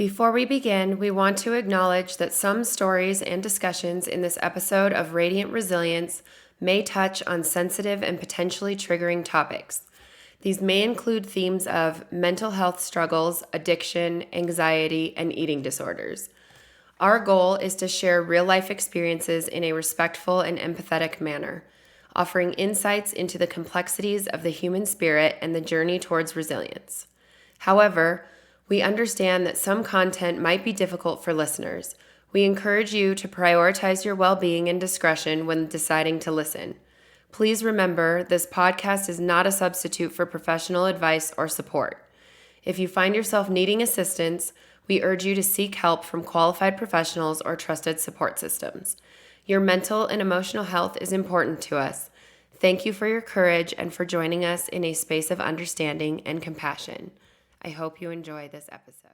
Before we begin, we want to acknowledge that some stories and discussions in this episode of Radiant Resilience may touch on sensitive and potentially triggering topics. These may include themes of mental health struggles, addiction, anxiety, and eating disorders. Our goal is to share real-life experiences in a respectful and empathetic manner, offering insights into the complexities of the human spirit and the journey towards resilience. However, we understand that some content might be difficult for listeners. We encourage you to prioritize your well-being and discretion when deciding to listen. Please remember, this podcast is not a substitute for professional advice or support. If you find yourself needing assistance, we urge you to seek help from qualified professionals or trusted support systems. Your mental and emotional health is important to us. Thank you for your courage and for joining us in a space of understanding and compassion. I hope you enjoy this episode.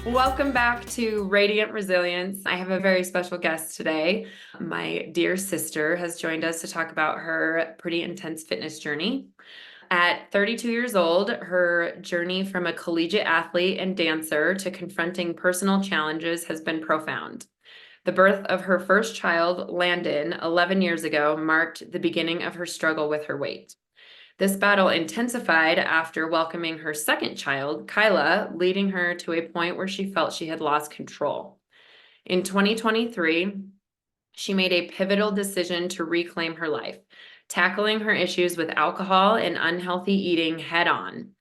Welcome back to Radiant Resilience. I have a very special guest today. My dear sister has joined us to talk about her pretty intense fitness journey. At 32 years old, her journey from a collegiate athlete and dancer to confronting personal challenges has been profound. The birth of her first child, Landon, 11 years ago, marked the beginning of her struggle with her weight. This battle intensified after welcoming her second child, Kyla, leading her to a point where she felt she had lost control. In 2023, she made a pivotal decision to reclaim her life, tackling her issues with alcohol and unhealthy eating head on.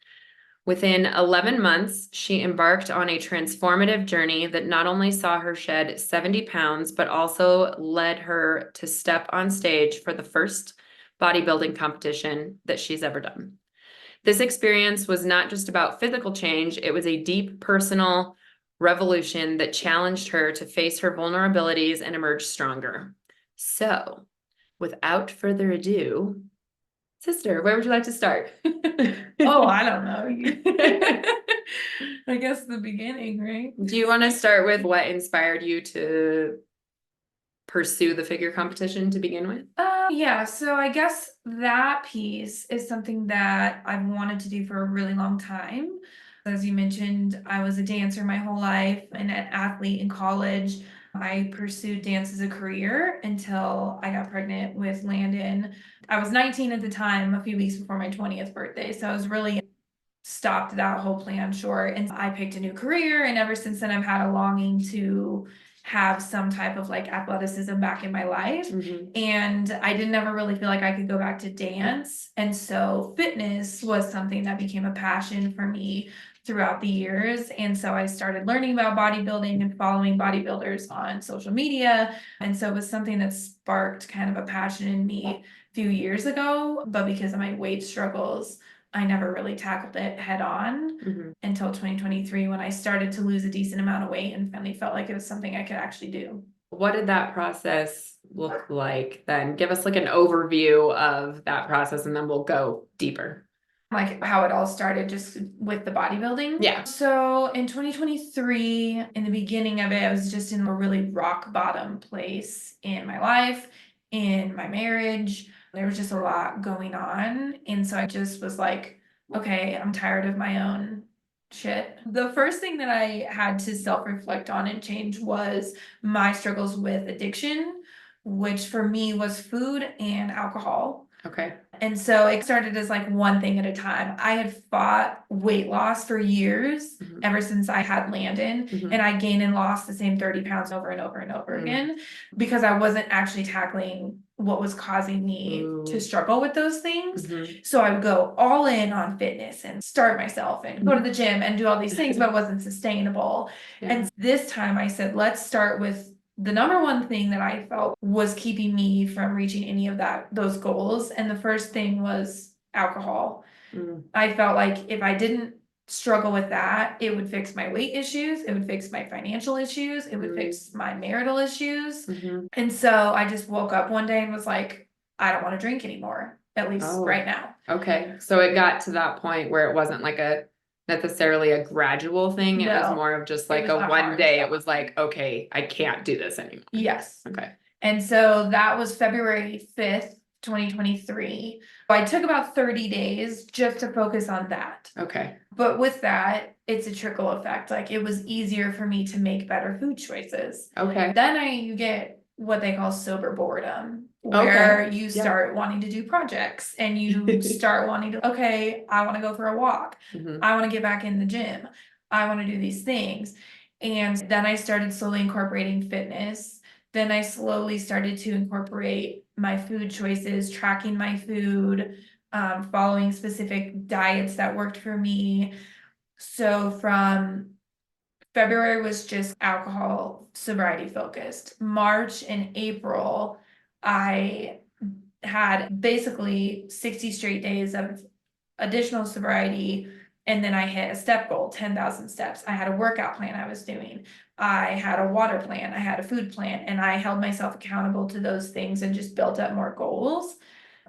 Within 11 months, she embarked on a transformative journey that not only saw her shed 70 pounds, but also led her to step on stage for the first bodybuilding competition that she's ever done. This experience was not just about physical change, it was a deep personal revolution that challenged her to face her vulnerabilities and emerge stronger. So, without further ado, sister, where would you like to start? Oh, I don't know. I guess the beginning, right? Do you want to start with what inspired you to pursue the figure competition to begin with? Yeah, so I guess that piece is something that I've wanted to do for a really long time. As you mentioned, I was a dancer my whole life and an athlete in college. I pursued dance as a career until I got pregnant with Landon. I was 19 at the time, a few weeks before my 20th birthday. So I was really stopped that whole plan short, and I picked a new career, and ever since then I've had a longing to have some type of like athleticism back in my life. And I didn't ever really feel like I could go back to dance, and so fitness was something that became a passion for me throughout the years. And so I started learning about bodybuilding and following bodybuilders on social media, and so it was something that sparked kind of a passion in me a few years ago. But because of my weight struggles, I never really tackled it head on until 2023, when I started to lose a decent amount of weight and finally felt like it was something I could actually do. What did that process look like then? Give us like an overview of that process and then we'll go deeper. Like how it all started just with the bodybuilding. Yeah. So in 2023, in the beginning of it, I was just in a really rock bottom place in my life, in my marriage. There was just a lot going on. And so I just was like, okay, I'm tired of my own shit. The first thing that I had to self-reflect on and change was my struggles with addiction, which for me was food and alcohol. Okay. And so it started as like one thing at a time. I had fought weight loss for years, ever since I had Landon, and I gained and lost the same 30 pounds over and over and over again, because I wasn't actually tackling what was causing me to struggle with those things. So I would go all in on fitness and start myself and go to the gym and do all these things, but it wasn't sustainable. And this time I said, let's start with the number one thing that I felt was keeping me from reaching any of those goals. And the first thing was alcohol. I felt like if I didn't struggle with that, it would fix my weight issues, it would fix my financial issues, it would fix my marital issues. And so I just woke up one day and was like, I don't want to drink anymore, at least right now. Okay. So it got to that point where it wasn't like necessarily a gradual thing. It was No, more of just it like was a a one hard day, it stop. was like, okay, I can't do this anymore. Yes. Okay. And so that was February 5th, 2023. I took about 30 days just to focus on that. Okay. But with that, it's a trickle effect. Like it was easier for me to make better food choices. Okay. Then you get what they call sober boredom, where you Yeah. start wanting to do projects and you start wanting to, okay, I want to go for a walk. I want to get back in the gym. I want to do these things. And then I started slowly incorporating fitness. Then I slowly started to incorporate my food choices, tracking my food, following specific diets that worked for me. So from February was just alcohol sobriety focused. March and April, I had basically 60 straight days of additional sobriety. And then I hit a step goal, 10,000 steps. I had a workout plan I was doing. I had a water plan. I had a food plan, and I held myself accountable to those things and just built up more goals.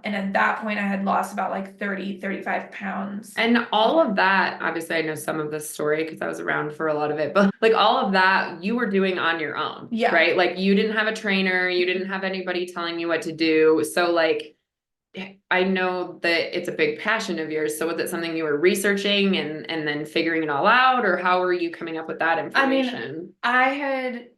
And at that point, I had lost about like 35 pounds. And all of that, obviously, I know some of this story because I was around for a lot of it, but like all of that you were doing on your own, right? Like you didn't have a trainer, you didn't have anybody telling you what to do. So like, I know that it's a big passion of yours. So was it something you were researching and then figuring it all out, or how were you coming up with that information? I had,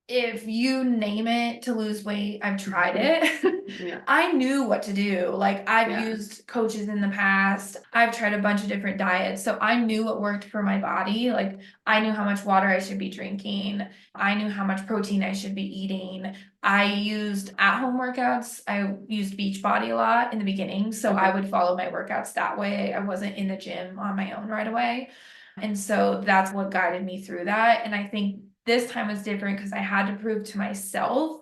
if you name it to lose weight, I've tried it. Yeah. I knew what to do. Like I've used coaches in the past. I've tried a bunch of different diets. So I knew what worked for my body. Like I knew how much water I should be drinking. I knew how much protein I should be eating. I used at-home workouts. I used Beachbody a lot in the beginning. So I would follow my workouts that way. I wasn't in the gym on my own right away. And so that's what guided me through that. And I think this time was different because I had to prove to myself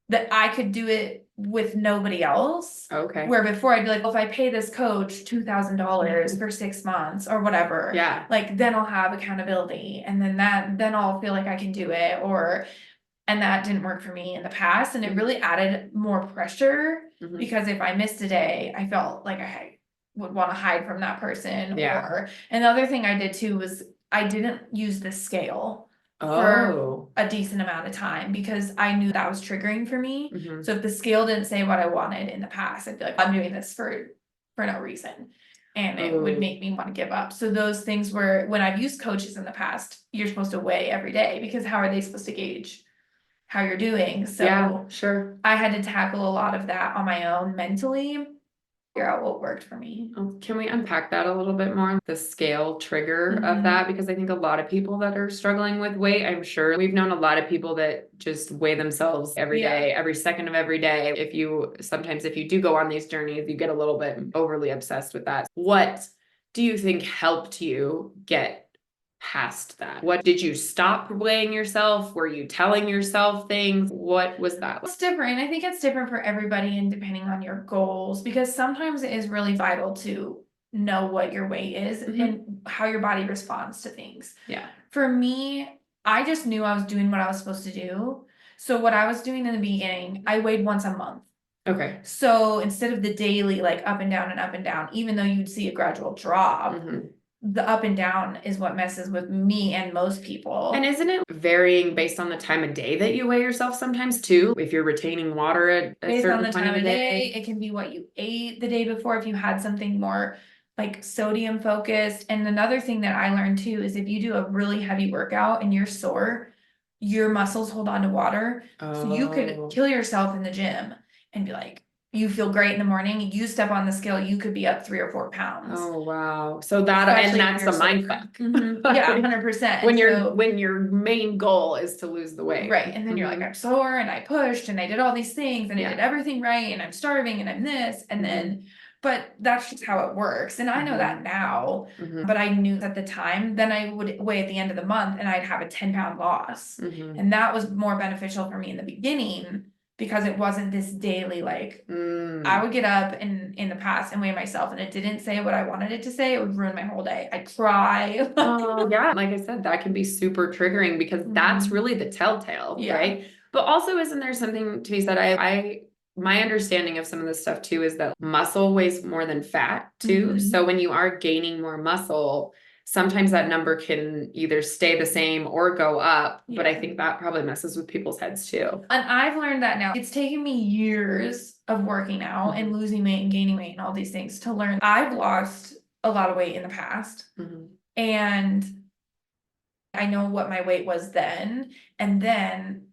that I could do it with nobody else. Okay. Where before I'd be like, well, if I pay this coach $2,000 for 6 months or whatever, like then I'll have accountability, and then I'll feel like I can do it. And that didn't work for me in the past, and it really added more pressure because if I missed a day, I felt like I would want to hide from that person. Or another thing I did too was I didn't use the scale for a decent amount of time because I knew that was triggering for me. So if the scale didn't say what I wanted in the past, I'd be like, I'm doing this for no reason. And it would make me want to give up. So those things were, when I've used coaches in the past, you're supposed to weigh every day because how are they supposed to gauge how you're doing? So I had to tackle a lot of that on my own mentally, figure out what worked for me. Can we unpack that a little bit more? The scale trigger of that, because I think a lot of people that are struggling with weight, I'm sure we've known a lot of people that just weigh themselves every day, every second of every day. If you do go on these journeys, you get a little bit overly obsessed with that. What do you think helped you get past that? What did you stop weighing yourself? Were you telling yourself things? What was that? It's different. I think it's different for everybody and depending on your goals, because sometimes it is really vital to know what your weight is and how your body responds to things. For me, I just knew I was doing what I was supposed to do. So what I was doing in the beginning, I weighed once a month. So instead of the daily like up and down, even though you'd see a gradual drop, the up and down is what messes with me and most people. And isn't it varying based on the time of day that you weigh yourself sometimes too? If you're retaining water at a based on certain the point time of of the day, it can be what you ate the day before if you had something more like sodium focused. And another thing that I learned too is if you do a really heavy workout and you're sore, your muscles hold on to water. So you could kill yourself in the gym and be like, you feel great in the morning, you step on the scale, you could be up 3 or 4 pounds. Oh, wow. So that's the mind fuck. Yeah, 100%. When your main goal is to lose the weight. Right. And then you're like, I'm sore and I pushed and I did all these things and I did everything right and I'm starving and I'm this. And then, but that's just how it works. And I know that now, but I knew at the time, then I would weigh at the end of the month and I'd have a 10-pound loss. And that was more beneficial for me in the beginning because it wasn't this daily, like, I would get up in the past and weigh myself and it didn't say what I wanted it to say. It would ruin my whole day. I'd cry. Oh, yeah. Like I said, that can be super triggering because that's really the telltale, Yeah. right? But also, isn't there something to be said? My understanding of some of this stuff too is that muscle weighs more than fat too. So when you are gaining more muscle, sometimes that number can either stay the same or go up. But I think that probably messes with people's heads too. And I've learned that now. It's taken me years of working out and losing weight and gaining weight and all these things to learn. I've lost a lot of weight in the past. And I know what my weight was then, and then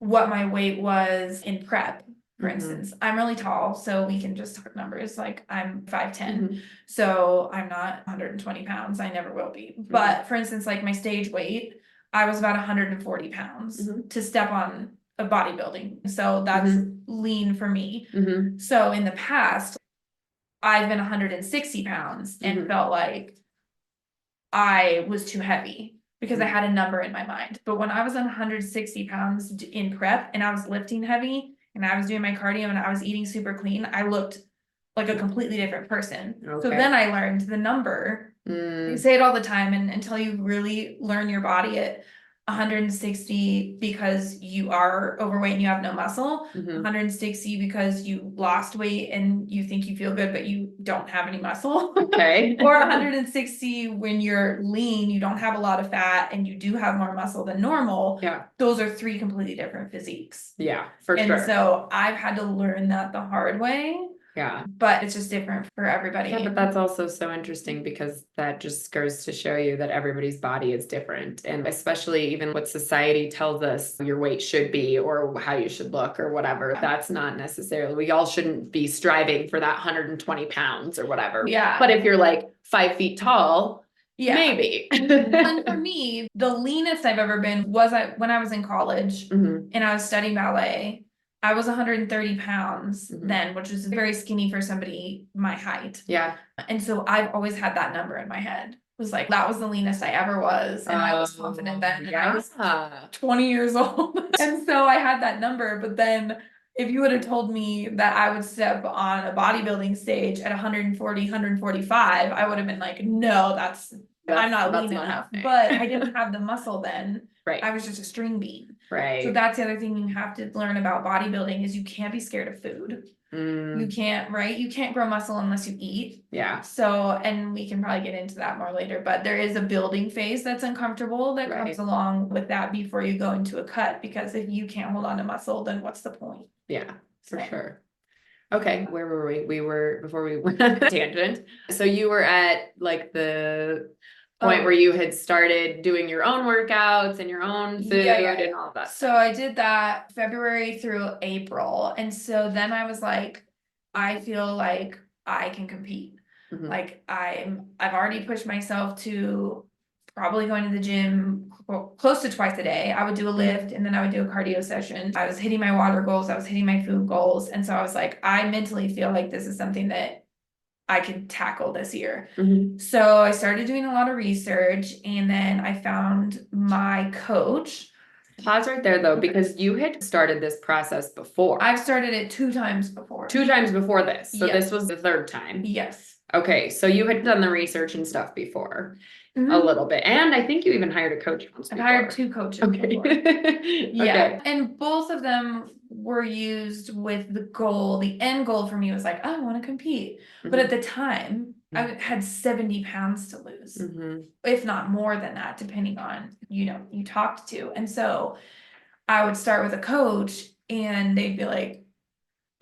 what my weight was in prep. For instance, I'm really tall, so we can just talk numbers. Like, I'm 5'10", so I'm not 120 pounds. I never will be. But for instance, like my stage weight, I was about 140 pounds to step on a bodybuilding. So that's lean for me. So in the past, I've been 160 pounds and felt like I was too heavy because I had a number in my mind. But when I was on 160 pounds in prep and I was lifting heavy and I was doing my cardio and I was eating super clean, I looked like a completely different person. So then I learned the number. You say it all the time, and until you really learn your body at 160 because you are overweight and you have no muscle, 160 because you lost weight and you think you feel good but you don't have any muscle. Okay. Or 160 when you're lean, you don't have a lot of fat and you do have more muscle than normal. Yeah. Those are three completely different physiques. Yeah, for And sure. so I've had to learn that the hard way. Yeah. But it's just different for everybody. Yeah, but that's also so interesting because that just goes to show you that everybody's body is different. And especially even what society tells us your weight should be or how you should look or whatever. That's not necessarily, we all shouldn't be striving for that 120 pounds or whatever. Yeah. But if you're like 5 feet tall, maybe. And for me, the leanest I've ever been was when I was in college and I was studying ballet. I was 130 pounds then, which was very skinny for somebody my height. Yeah. And so I've always had that number in my head. It was like, that was the leanest I ever was. And I was confident then. And I was 20 years old. And so I had that number. But then if you would have told me that I would step on a bodybuilding stage at 140, 145, I would have been like, no, I'm not lean enough. But I didn't have the muscle then. Right. I was just a string bean. Right. So that's the other thing you have to learn about bodybuilding is you can't be scared of food. You can't, right? You can't grow muscle unless you eat. Yeah. So, and we can probably get into that more later, but there is a building phase that's uncomfortable that comes along with that before you go into a cut, because if you can't hold on to muscle, then what's the point? Yeah, for sure. Okay, where were we? We were, before we went on a tangent. So you were at like the point where you had started doing your own workouts and your own food and all that. So I did that February through April. And so then I was like, I feel like I can compete. Like I've already pushed myself to probably going to the gym close to twice a day. I would do a lift and then I would do a cardio session. I was hitting my water goals. I was hitting my food goals. And so I was like, I mentally feel like this is something that I could tackle this year. So I started doing a lot of research and then I found my coach. Pause right there though, because you had started this process before. I've started it 2 times before. 2 times before this. So this was the 3rd time. Yes. Okay. So you had done the research and stuff before a little bit. And I think you even hired a coach once before. I hired 2 coaches. Okay. Yeah. And both of them were used with the goal. The end goal for me was like, I want to compete. But at the time, I had 70 pounds to lose, if not more than that, depending on, you talked to. And so I would start with a coach and they'd be like,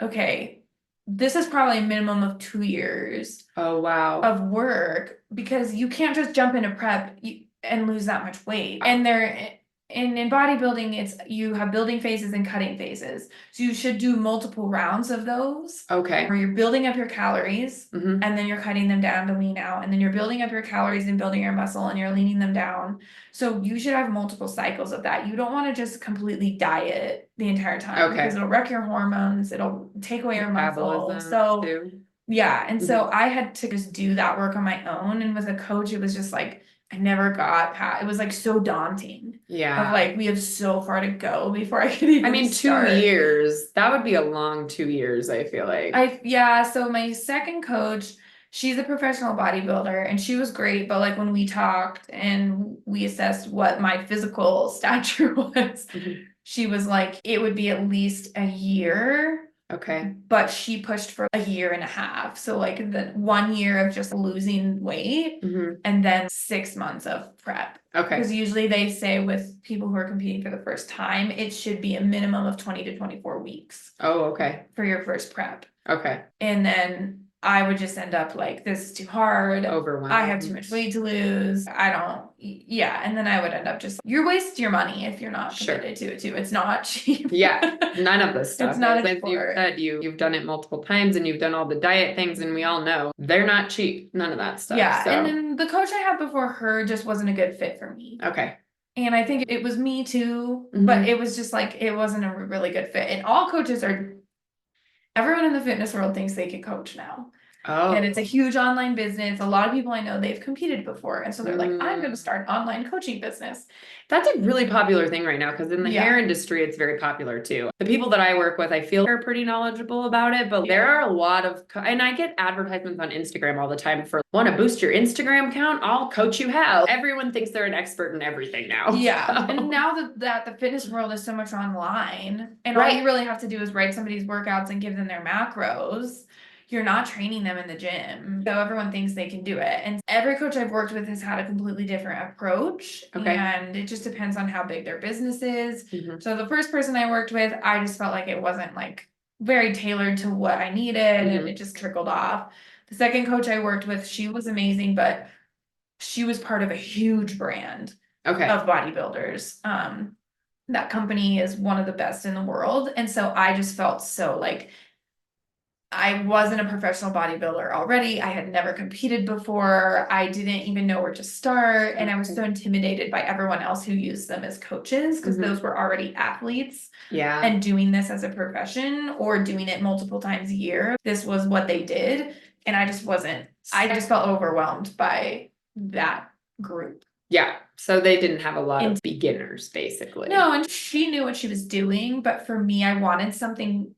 okay, this is probably a minimum of 2 years of work, because you can't just jump into prep and lose that much weight. And in bodybuilding, you have building phases and cutting phases. So you should do multiple rounds of those. Okay. Where you're building up your calories and then you're cutting them down to lean out. And then you're building up your calories and building your muscle and you're leaning them down. So you should have multiple cycles of that. You don't want to just completely diet the entire time. Because it'll wreck your hormones. It'll take away your muscle. So yeah. And so I had to just do that work on my own. And with a coach, it was just like I never got past, it was like so daunting. Yeah. Of like, we have so far to go before I could even I mean, start. 2 years, that would be a long 2 years, I feel like. Yeah, so my second coach, she's a professional bodybuilder and she was great, but like when we talked and we assessed what my physical stature was, Mhm. she was like, it would be at least a year. Okay. But she pushed for a year and a half. So like the 1 year of just losing weight hmm and then 6 months of prep. Okay. Because usually they say with people who are competing for the first time, it should be a minimum of 20 to 24 weeks Oh, okay. for your first prep. Okay. And then I would just end up like, this is too hard. Overwhelmed. I have too much weight to lose. I don't, yeah. And then I would end up just, you're wasting your money if you're not Sure. committed to it too. It's not cheap. Yeah, none of this stuff. It's not a As you sport. said, you've done it multiple times and you've done all the diet things, and we all know they're not cheap. None of that stuff. Yeah, So and then the coach I had before her just wasn't a good fit for me. okay. And I think it was me too, Mhm. but it was just like, it wasn't a really good fit. And all coaches are, everyone in the fitness world thinks they can coach now. Oh. And it's a huge online business. A lot of people I know, they've competed before. And so they're like, I'm going to start an online coaching business. That's a really popular thing right now, because in the Yeah. hair industry, it's very popular too. The people that I work with, I feel are pretty knowledgeable about it, but there are a lot of, and I get advertisements on Instagram all the time for, want to boost your Instagram account? I'll coach you how. Everyone thinks they're an expert in everything now. Yeah. So. And now that the fitness world is so much online, and all Right. you really have to do is write somebody's workouts and give them their macros. You're not training them in the gym. So everyone thinks they can do it. And every coach I've worked with has had a completely different approach. Okay. And it just depends on how big their business is. Mhm. So the first person I worked with, I just felt like it wasn't like very tailored to what I needed, and it just trickled off. The second coach I worked with, she was amazing, but she was part of a huge brand Okay. of bodybuilders. That company is one of the best in the world. And so I just felt so like I wasn't a professional bodybuilder already. I had never competed before. I didn't even know where to start. And I was so intimidated by everyone else who used them as coaches, because those were already athletes. Yeah. And doing this as a profession or doing it multiple times a year. This was what they did. And I just felt overwhelmed by that group. Yeah. So they didn't have a lot of beginners, basically. No, and she knew what she was doing. But for me, I wanted something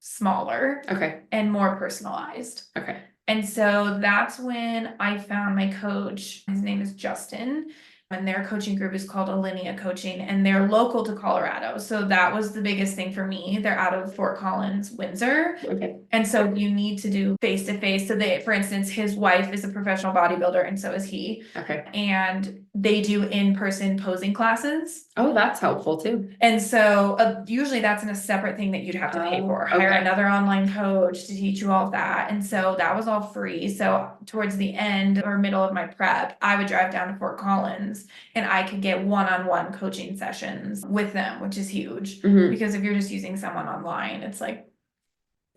smaller. Okay. And more personalized. Okay. And so that's when I found my coach. His name is Justin. And their coaching group is called Alinea Coaching, and they're local to Colorado. So that was the biggest thing for me. They're out of Fort Collins, Windsor. Okay. And so you need to do face-to-face. So they, for instance, his wife is a professional bodybuilder and so is he. Okay. And they do in-person posing classes. Oh, that's helpful too. And so usually that's in a separate thing that you'd have to pay for. Hire another online coach to teach you all of that. And so that was all free. So towards the end or middle of my prep, I would drive down to Fort Collins and I could get one-on-one coaching sessions with them, which is huge. Because if you're just using someone online, it's like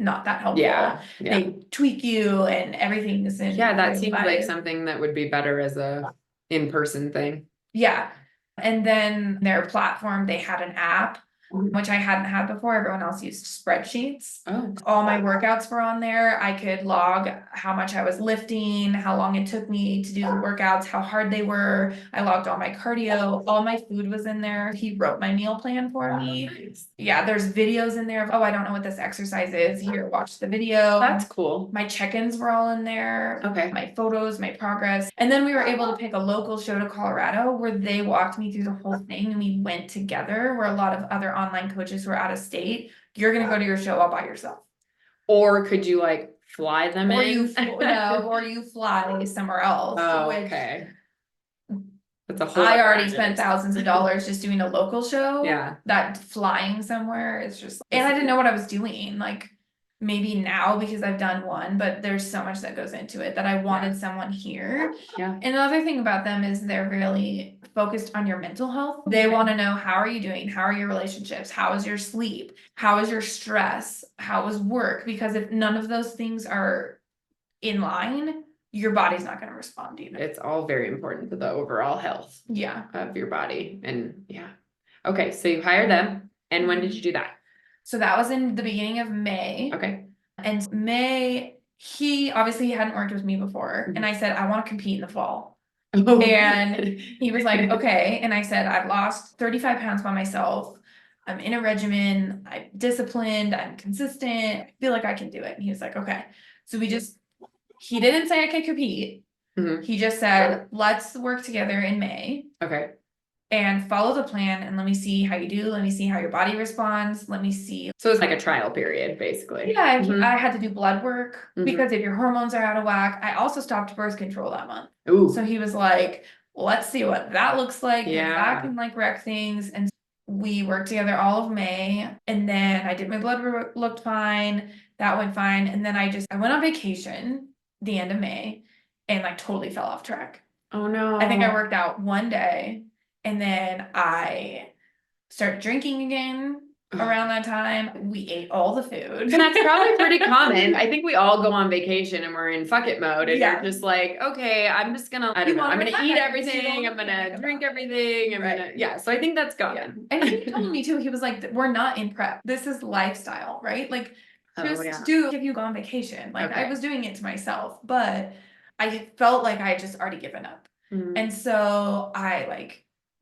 not that helpful. Yeah. They tweak you and everything is in. Yeah, that seems like something that would be better as a in-person thing. Yeah. And then their platform, they had an app, which I hadn't had before. Everyone else used spreadsheets. Oh. All my workouts were on there. I could log how much I was lifting, how long it took me to do the workouts, how hard they were. I logged all my cardio. All my food was in there. He wrote my meal plan for me. Nice. Yeah, there's videos in there of, I don't know what this exercise is. Here, watch the video. That's cool. My check-ins were all in there. Okay. My photos, my progress. And then we were able to pick a local show to Colorado where they walked me through the whole thing and we went together, where a lot of other online coaches were out of state. You're going to go to your show all by yourself. Or could you like fly them or in? Or you fly somewhere else. Oh, which okay. That's a whole I already spent thousands of dollars just doing a local show. Yeah. That flying somewhere is just, and I didn't know what I was doing. Like maybe now because I've done one, but there's so much that goes into it that I wanted someone here. Yeah. And the other thing about them is they're really focused on your mental health. They want to know, how are you doing? How are your relationships? How is your sleep? How is your stress? How is work? Because if none of those things are in line, your body's not going to respond either. It's all very important to the overall health of your body. And yeah. Okay. So you hired them. And when did you do that? So that was in the beginning of May. Okay. And May, he obviously hadn't worked with me before. And I said, I want to compete in the fall. Oh. And he was like, okay. And I said, I've lost 35 pounds by myself. I'm in a regimen. I'm disciplined. I'm consistent. I feel like I can do it. And he was like, okay. So he didn't say I could compete. Mhm. He just said, let's work together in May Okay. and follow the plan. And let me see how you do. Let me see how your body responds. Let me see. So it's like a trial period, basically. Yeah, Mhm. I had to do blood work Mhm. because if your hormones are out of whack. I also stopped birth control that month. Ooh. So he was like, let's see what that looks like. If Yeah. that can like wreck things. And we worked together all of May. And then I did my blood work, looked fine. That went fine. And then I went on vacation the end of May and like totally fell off track. Oh no. I think I worked out one day and then I started drinking again around that time. We ate all the food. And that's probably pretty common. I think we all go on vacation and we're in fuck it mode and Yeah. you're just like, okay, I'm just gonna, I don't know, I'm gonna eat everything, I'm gonna drink everything, I'm gonna, yeah. So I think that's common. And he told me too, he was like, we're not in prep. This is lifestyle, right? Like just do if you go on vacation. Like I was doing it to myself, but I felt like I had just already given up. And so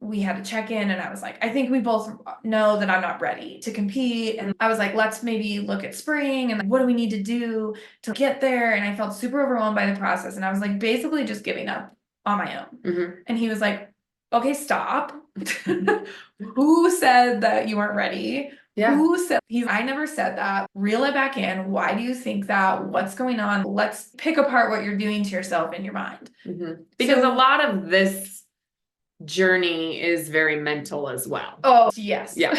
we had to check in and I was like, I think we both know that I'm not ready to compete. And I was like, let's maybe look at spring and like, what do we need to do to get there? And I felt super overwhelmed by the process. And I was like, basically just giving up on my own. And he was like, okay, stop. Who said that you weren't ready? Yeah. Who said I never said that. Reel it back in. Why do you think that? What's going on? Let's pick apart what you're doing to yourself in your mind. Because a lot of this journey is very mental as well. Oh, yes. Yeah.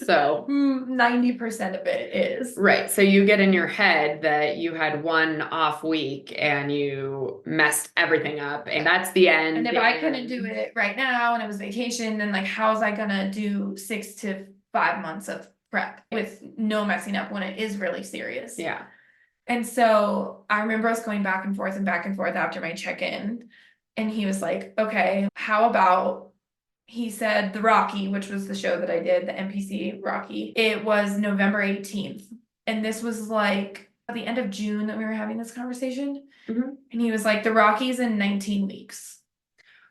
So 90% of it is. Right. So you get in your head that you had one off week and you messed everything up and that's the end. And if I couldn't do it right now and it was vacation, then like how was I gonna do 6 to 5 months of prep with no messing up when it is really serious? Yeah. And so I remember us going back and forth after my check-in. And he was like, okay, how about, he said the Rocky, which was the show that I did, the NPC Rocky. It was November 18th. And this was like at the end of June that we were having this conversation. And he was like, the Rocky's in 19 weeks.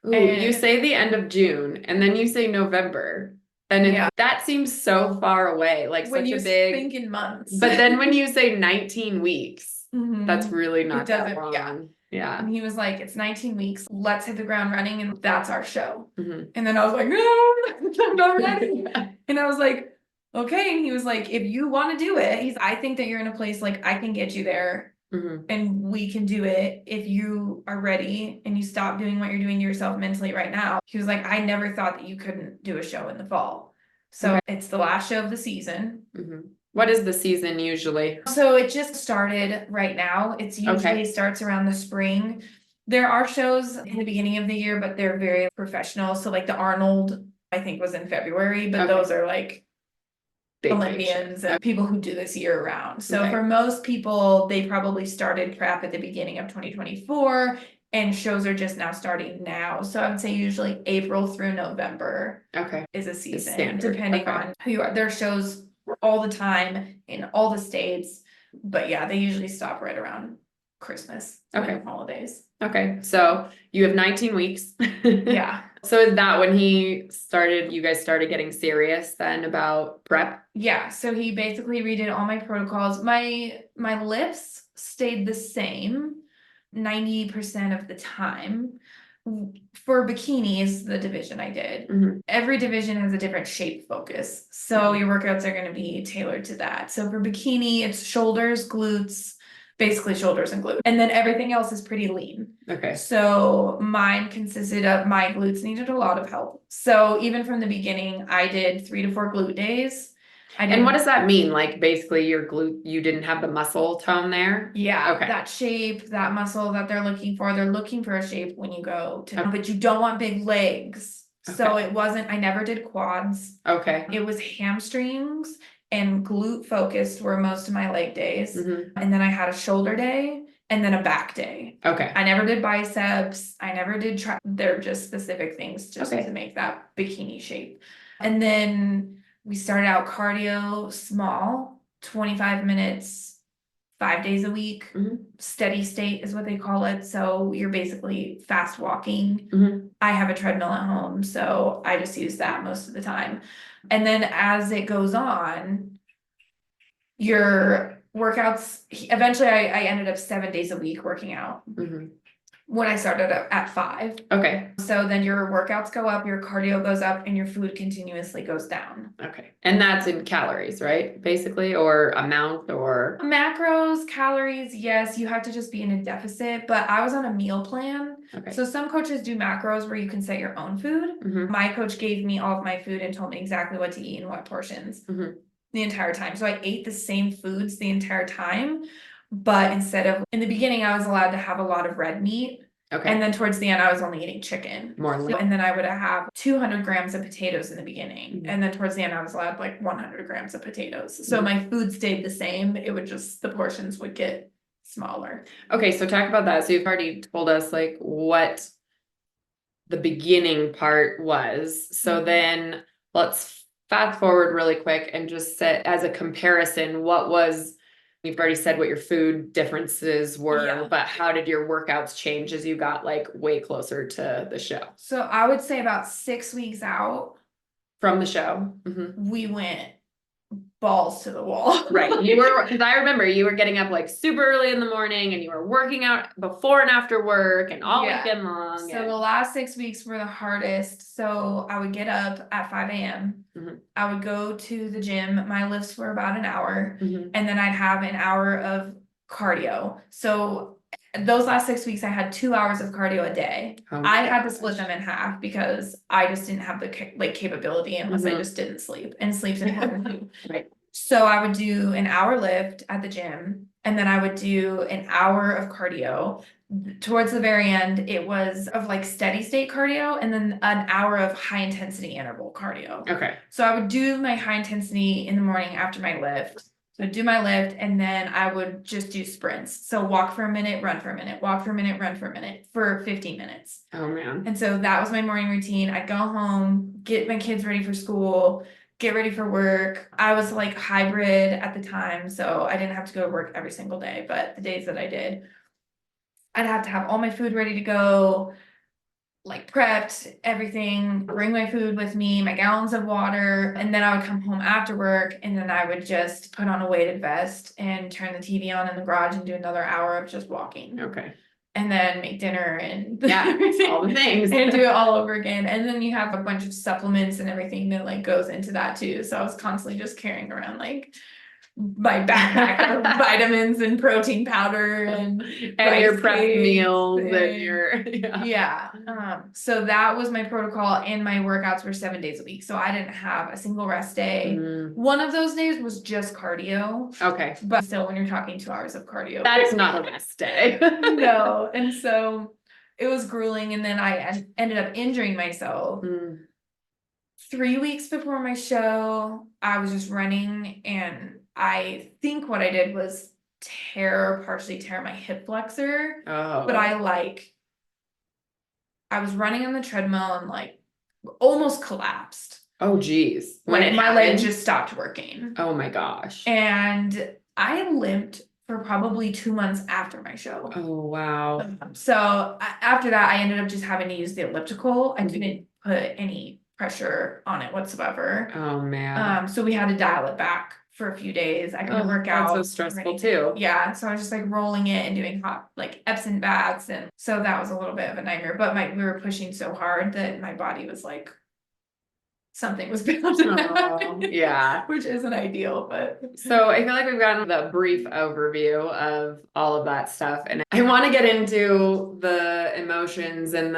Ooh, you say the end of June and then you say November. And that seems so far away, like when such a big think in months. But then when you say 19 weeks, that's really not that long. Yeah. And he was like, it's 19 weeks. Let's hit the ground running. And that's our show. And then I was like, no, I'm not ready. And I was like, okay. And he was like, if you want to do it, I think that you're in a place like I can get you there and we can do it if you are ready and you stop doing what you're doing to yourself mentally right now. He was like, I never thought that you couldn't do a show in the fall. So it's the last show of the season. What is the season usually? So it just started right now. It's usually starts around the spring. There are shows in the beginning of the year, but they're very professional. So like the Arnold, I think was in February, but those are like big Olympians and people who do this year round. So for most people, they probably started prep at the beginning of 2024 and shows are just now starting now. So I would say usually April through November is a season, depending on who you are. There are shows all the time in all the states, but yeah, they usually stop right around Christmas and holidays. So you have 19 weeks. Yeah. So is that when you guys started getting serious then about prep? Yeah, so he basically redid all my protocols. My lifts stayed the same 90% of the time. For bikinis, the division I did, every division has a different shape focus. So your workouts are going to be tailored to that. So for bikini, it's shoulders, glutes, basically shoulders and glutes. And then everything else is pretty lean. So mine consisted of my glutes needed a lot of help. So even from the beginning, I did 3 to 4 glute days. And what does that mean? Like basically your glute, you didn't have the muscle tone there? Yeah, that shape, that muscle that they're looking for a shape when you go to, but you don't want big legs. So I never did quads. It was hamstrings and glute focused were most of my leg days. And then I had a shoulder day and then a back day. I never did biceps. I never did they're just specific things just to make that bikini shape. And then we started out cardio small, 25 minutes, 5 days a week. Mhm. Steady state is what they call it. So you're basically fast walking. Mhm. I have a treadmill at home, so I just use that most of the time. And then as it goes on, your workouts, eventually I ended up 7 days a week working out Mhm. when I started at 5. Okay. So then your workouts go up, your cardio goes up, and your food continuously goes down. Okay. And that's in calories, right? Basically, or amount or. Macros, calories, yes, you have to just be in a deficit, but I was on a meal plan. Okay. So some coaches do macros where you can set your own food. Mhm. My coach gave me all of my food and told me exactly what to eat and what portions Mhm. the entire time. So I ate the same foods the entire time, but instead of in the beginning, I was allowed to have a lot of red meat. Okay. And then towards the end, I was only eating chicken. More lean. And then I would have 200 grams of potatoes in the beginning. Mhm. And then towards the end, I was allowed like 100 grams of potatoes. So Mhm. my food stayed the same. It would just, the portions would get smaller. Okay, so talk about that. So you've already told us like what the beginning part was. So Mhm. then let's fast forward really quick and just set as a comparison, what was, you've already said what your food differences were, Yeah. but how did your workouts change as you got like way closer to the show? So I would say about 6 weeks out, From the show. Mhm. we went balls to the wall. Right. You were, because I remember you were getting up like super early in the morning and you were working out before and after work and all Yeah. weekend long. So and- the last 6 weeks were the hardest. So I would get up at 5 a.m. Mhm. I would go to the gym. My lifts were about an hour, Mhm. and then I'd have an hour of cardio. So those last 6 weeks, I had 2 hours of cardio a day. Oh I my had to split gosh. them in half because I just didn't have the capability unless I Mhm. just didn't sleep, and sleep's important too. Right. So I would do an hour lift at the gym, and then I would do an hour of cardio. Towards the very end, it was of like steady state cardio, and then an hour of high intensity interval cardio. Okay. So I would do my high intensity in the morning after my lift. So I'd do my lift, and then I would just do sprints. So walk for a minute, run for a minute, walk for a minute, run for a minute for 15 minutes. Oh man. And so that was my morning routine. I'd go home, get my kids ready for school, get ready for work. I was like hybrid at the time, so I didn't have to go to work every single day, but the days that I did, I'd have to have all my food ready to go, like prepped, everything, bring my food with me, my gallons of water, and then I would come home after work, and then I would just put on a weighted vest and turn the TV on in the garage and do another hour of just walking. Okay. And then make dinner and Yeah, everything. all the things. And do it all over again. And then you have a bunch of supplements and everything that like goes into that too. So I was constantly just carrying around like my backpack of vitamins and protein powder and your rice prep cakes meals and and- your yeah. So that was my protocol, and my workouts were 7 days a week. So I didn't have a single rest day. Mm, One of those days was just cardio, okay. but still when you're talking 2 hours of cardio. That is not a rest day. No. And so it was grueling, and then I ended up injuring myself. Mm, 3 weeks before my show, I was just running, and I think what I did was partially tear my hip flexor. oh. But I was running on the treadmill and like almost collapsed. Oh geez. Like my leg happened? just stopped working. Oh my gosh. And I limped for probably 2 months after my show. Oh wow. So after that, I ended up just having to use the elliptical. I didn't put any pressure on it whatsoever. Oh man. So we had to dial it back for a few days. I couldn't work out. That's so stressful too. Yeah, so I was just like rolling it and doing hot like Epsom baths, and so that was a little bit of a nightmare. But we were pushing so hard that my body was like, something was bound to happen. Yeah. Which isn't ideal, but So I feel like we've gotten the brief overview of all of that stuff, and I want to get into the emotions and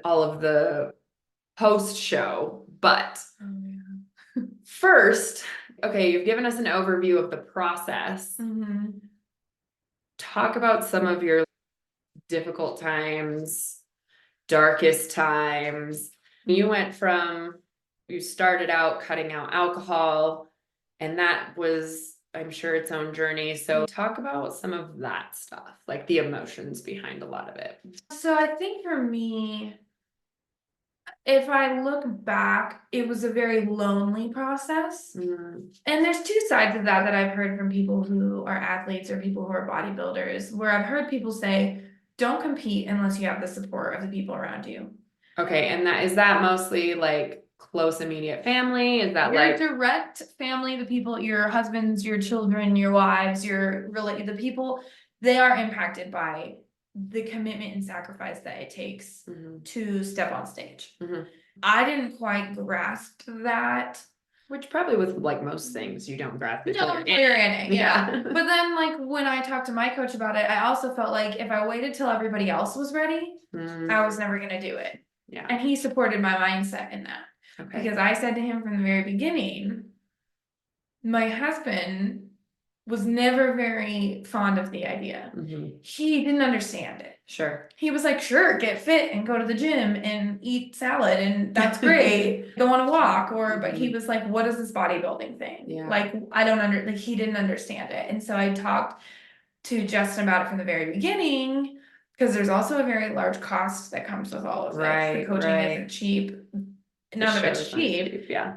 all of the post show, but first, okay, you've given us an overview of the process. Mhm. Talk about some of your difficult times, darkest times. You started out cutting out alcohol, and that was, I'm sure, its own journey. So talk about some of that stuff, like the emotions behind a lot of it. So I think for me, If I look back, it was a very lonely process. Mm, And there's two sides of that that I've heard from people who are athletes or people who are bodybuilders, where I've heard people say, don't compete unless you have the support of the people around you. okay, and is that mostly like close immediate family? Is that Your like direct family, the people, your husbands, your children, your wives, the people, they are impacted by the commitment and sacrifice that it takes Mhm, to step on stage. mhm. I didn't quite grasp that. Which probably with like most things you don't grasp it till No, you're you're in it, yeah. Yeah. But then, like, when I talked to my coach about it, I also felt like if I waited till everybody else was ready, I was never gonna do it. Yeah, And he supported my mindset in that. okay. Because I said to him from the very beginning, my husband was never very fond of the idea. Mhm, He didn't understand it. sure. He was like, sure, get fit and go to the gym and eat salad, and that's great. Go on a walk, but he was like, what is this bodybuilding thing? Yeah. Like, like he didn't understand it. And so I talked to Justin about it from the very beginning, because there's also a very large cost that comes with all of this. The Right, coaching right. isn't cheap. For None of sure it's it's not cheap. Yeah.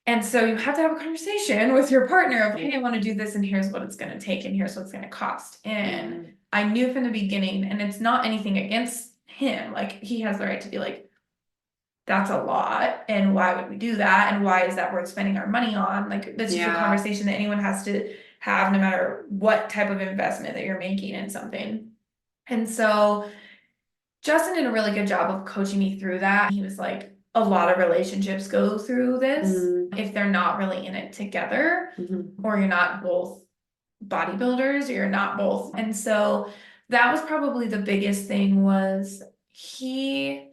And so you have to have a conversation with your partner of, hey, I want to do this, and here's what it's going to take, and here's what it's going to cost. And I knew from the beginning, and it's not anything against him. Like, he has the right to be like, that's a lot, and why would we do that? And why is that worth spending our money on? Like, that's just a Yeah. conversation that anyone has to have, no matter what type of investment that you're making in something. And so Justin did a really good job of coaching me through that. He was like, a lot of relationships go through this if they're not really in it together, or you're not both bodybuilders, or you're not both. And so that was probably the biggest thing, was he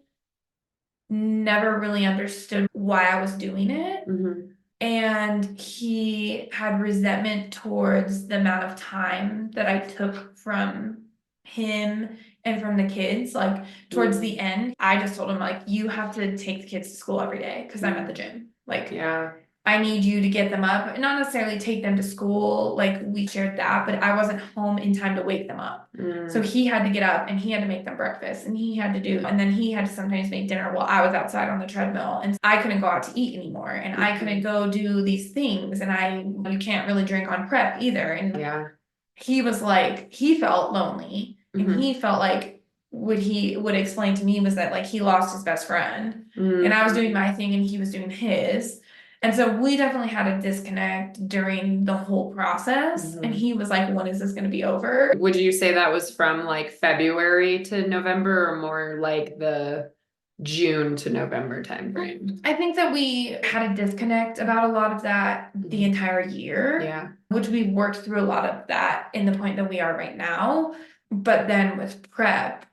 never really understood why I was doing it. And he had resentment towards the amount of time that I took from him and from the kids. Like, towards the end, I just told him, like, you have to take the kids to school every day because I'm at the gym. Like, Yeah. I need you to get them up, not necessarily take them to school. Like, we shared that, but I wasn't home in time to wake them up. So he had to get up and he had to make them breakfast, and he had to do, and then he had to sometimes make dinner while I was outside on the treadmill, and I couldn't go out to eat anymore, and I couldn't go do these things, and you can't really drink on prep either. And Yeah. he was like, he felt lonely, and he felt like what he would explain to me was that, like, he lost his best friend, and I was doing my thing and he was doing his. And so we definitely had a disconnect during the whole process. And he was like, when is this going to be over? Would you say that was from like February to November, or more like the June to November timeframe? I think that we had a disconnect about a lot of that the entire year. Yeah. Which we worked through a lot of that in the point that we are right now. But then with prep,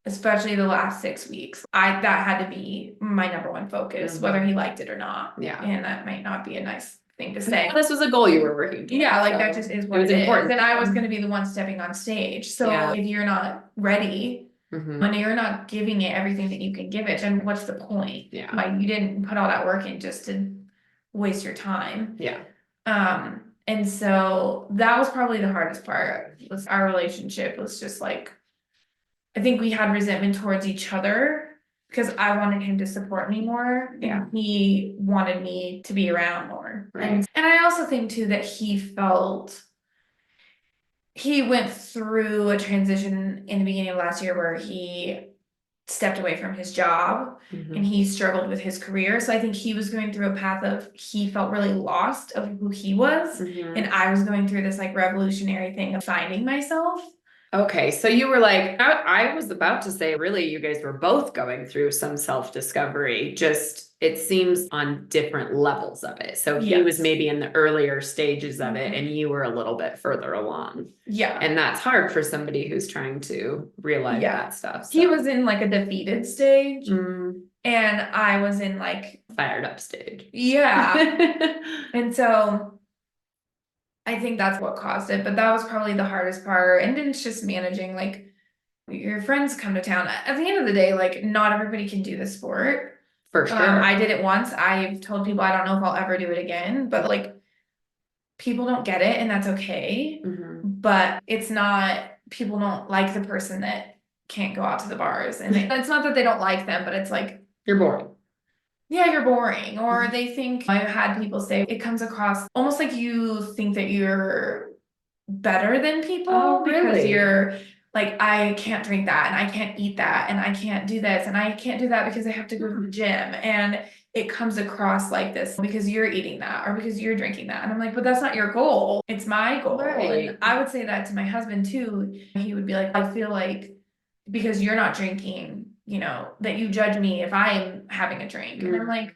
especially the last 6 weeks, that had to be my number one focus, whether he liked it or not. Yeah. And that might not be a nice thing to say. This was a goal you were working towards. Yeah, like, that just is what it was important. And I was going to be the one stepping on stage. So if you're not ready, when you're not giving it everything that you can give it, then what's the point? Yeah. Like, you didn't put all that work in just to waste your time. Yeah. And so that was probably the hardest part. Was our relationship was just like, I think we had resentment towards each other because I wanted him to support me more. Yeah. And he wanted me to be around more. Right. And I also think too that he went through a transition in the beginning of last year where he stepped away from his job and he struggled with his career. So I think he was going through a path of, he felt really lost of who he was. And I was going through this like revolutionary thing of finding myself. Okay, so you were like, I was about to say, really, you guys were both going through some self-discovery, just it seems on different levels of it. So he was maybe in the earlier stages of it, and you were a little bit further along. Yeah. And that's hard for somebody who's trying to realize that stuff. So. He was in like a defeated stage, and I was in like fired up stage. Yeah. And so I think that's what caused it, but that was probably the hardest part. And then it's just managing, like, your friends come to town. At the end of the day, like, not everybody can do the sport. For sure. I did it once. I've told people I don't know if I'll ever do it again, but like, people don't get it, and that's okay. But it's not, people don't like the person that can't go out to the bars. And it's not that they don't like them, but it's like, You're boring. Yeah, you're boring. Or they think, I've had people say it comes across almost like you think that you're better than people Oh, because really? you're like, I can't drink that and I can't eat that and I can't do this and I can't do that because I have to go to the gym. And it comes across like this because you're eating that or because you're drinking that. And I'm like, but that's not your goal. It's my goal. Right. And I would say that to my husband too. He would be like, I feel like because you're not drinking, you know, that you judge me if I'm having a drink. And I'm like,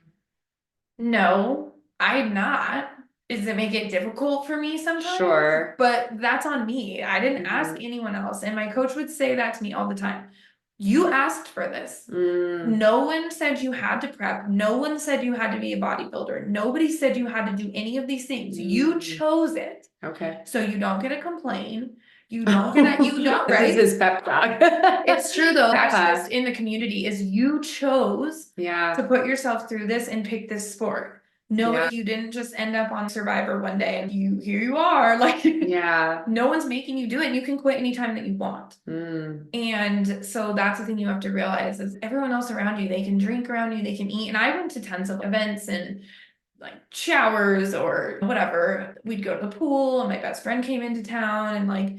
no, I'm not. Does it make it difficult for me sometimes? Sure. But that's on me. I didn't ask anyone else. And my coach would say that to me all the time. You asked for this. No one said you had to prep. No one said you had to be a bodybuilder. Nobody said you had to do any of these things. You chose it. Okay. So you don't get to complain. You don't get you don't, right? This is his pep talk. It's true though. That's just in the community is you chose Yeah. to put yourself through this and pick this sport. No, Yeah. you didn't just end up on Survivor one day and here you are. Like, Yeah. no one's making you do it. You can quit anytime that you want. And so that's the thing you have to realize is everyone else around you, they can drink around you, they can eat. And I went to tons of events and like showers or whatever. We'd go to the pool and my best friend came into town and like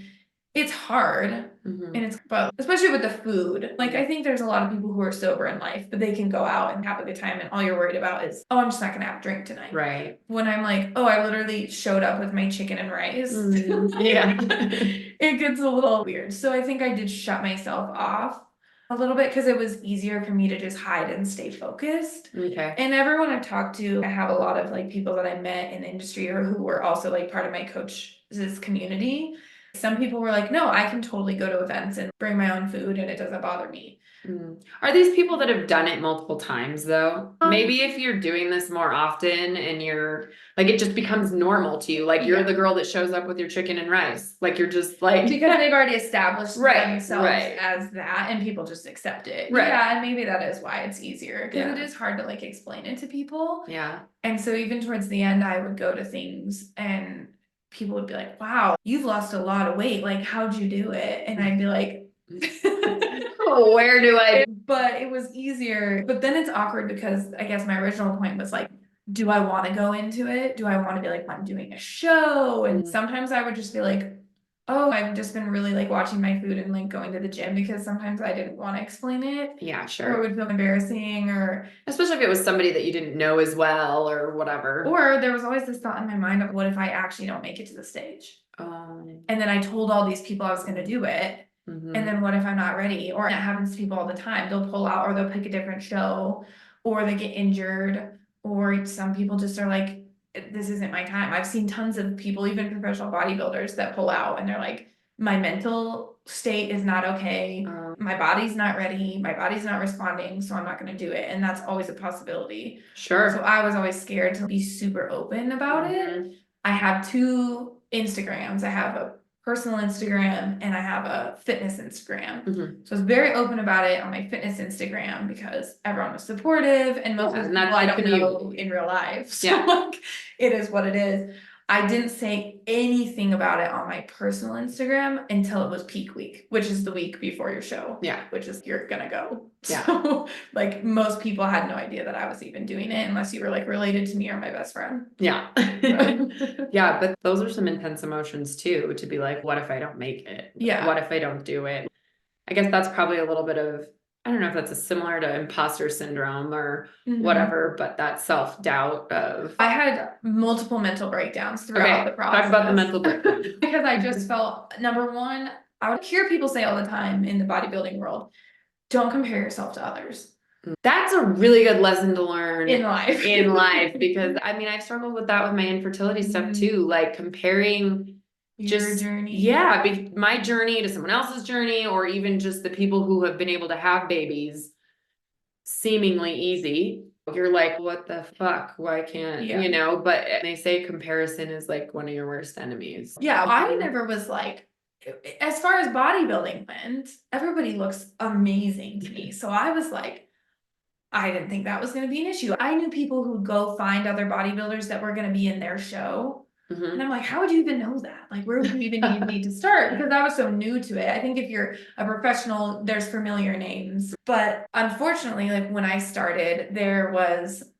it's hard. And it's but especially with the food. Like I think there's a lot of people who are sober in life, but they can go out and have a good time and all you're worried about is, oh, I'm just not gonna have a drink tonight. Right. When I'm like, oh, I literally showed up with my chicken and rice. Yeah. It gets a little weird. So I think I did shut myself off a little bit because it was easier for me to just hide and stay focused. Okay. And everyone I've talked to, I have a lot of like people that I met in the industry or who were also like part of my coach's community. Some people were like, no, I can totally go to events and bring my own food and it doesn't bother me. Are these people that have done it multiple times though? Maybe if you're doing this more often and you're like, it just becomes normal to you. Like you're the girl that shows up with your chicken and rice. Like you're just like. Because they've already established themselves right. as that and people just accept it. Right. Yeah, and maybe that is why it's easier. Because Yeah. it is hard to like explain it to people. Yeah. And so even towards the end, I would go to things and people would be like, wow, you've lost a lot of weight. Like, how'd you do it? And I'd be like, where do I? But it was easier. But then it's awkward because I guess my original point was like, do I want to go into it? Do I want to be like, I'm doing a show? And sometimes I would just be like, oh, I've just been really like watching my food and like going to the gym because sometimes I didn't want to explain it. Yeah, sure. Or it would feel embarrassing or. Especially if it was somebody that you didn't know as well or whatever. Or there was always this thought in my mind of what if I actually don't make it to the stage? And then I told all these people I was going to do it. And then what if I'm not ready? Or it happens to people all the time. They'll pull out or they'll pick a different show or they get injured or some people just are like, this isn't my time. I've seen tons of people, even professional bodybuilders that pull out and they're like, my mental state is not okay. My body's not ready. My body's not responding. So I'm not going to do it. And that's always a possibility. Sure. So I was always scared to be super open about it. I have 2 Instagrams. I have a personal Instagram and I have a fitness Instagram. So I was very open about it on my fitness Instagram because everyone was supportive and most of the people I don't know in real life. So like it is what it is. I didn't say anything about it on my personal Instagram until it was peak week, which is the week before your show. Yeah. Which is you're gonna go. Yeah. So like most people had no idea that I was even doing it unless you were like related to me or my best friend. Yeah. Yeah, but those are some intense emotions too, to be like, what if I don't make it? Yeah. What if I don't do it? I guess that's probably a little bit of, I don't know if that's a similar to imposter syndrome or whatever, but that self-doubt of. I had multiple mental breakdowns throughout the process. Talk about the mental breakdown. Because I just felt, number one, I would hear people say all the time in the bodybuilding world, don't compare yourself to others. That's a really good lesson to learn in life. Because I mean, I've struggled with that with my infertility stuff too, like comparing your journey. Yeah, my journey to someone else's journey, or even just the people who have been able to have babies seemingly easy. You're like, what the fuck? Why can't, you know? But they say comparison is like one of your worst enemies. Yeah, I never was like, as far as bodybuilding went, everybody looks amazing to me. So I was like, I didn't think that was going to be an issue. I knew people who'd go find other bodybuilders that were going to be in their show And I'm like, how would you even know that? Like, where would you even need to start? Because I was so new to it. I think if you're a professional, there's familiar names. But unfortunately, like when I started,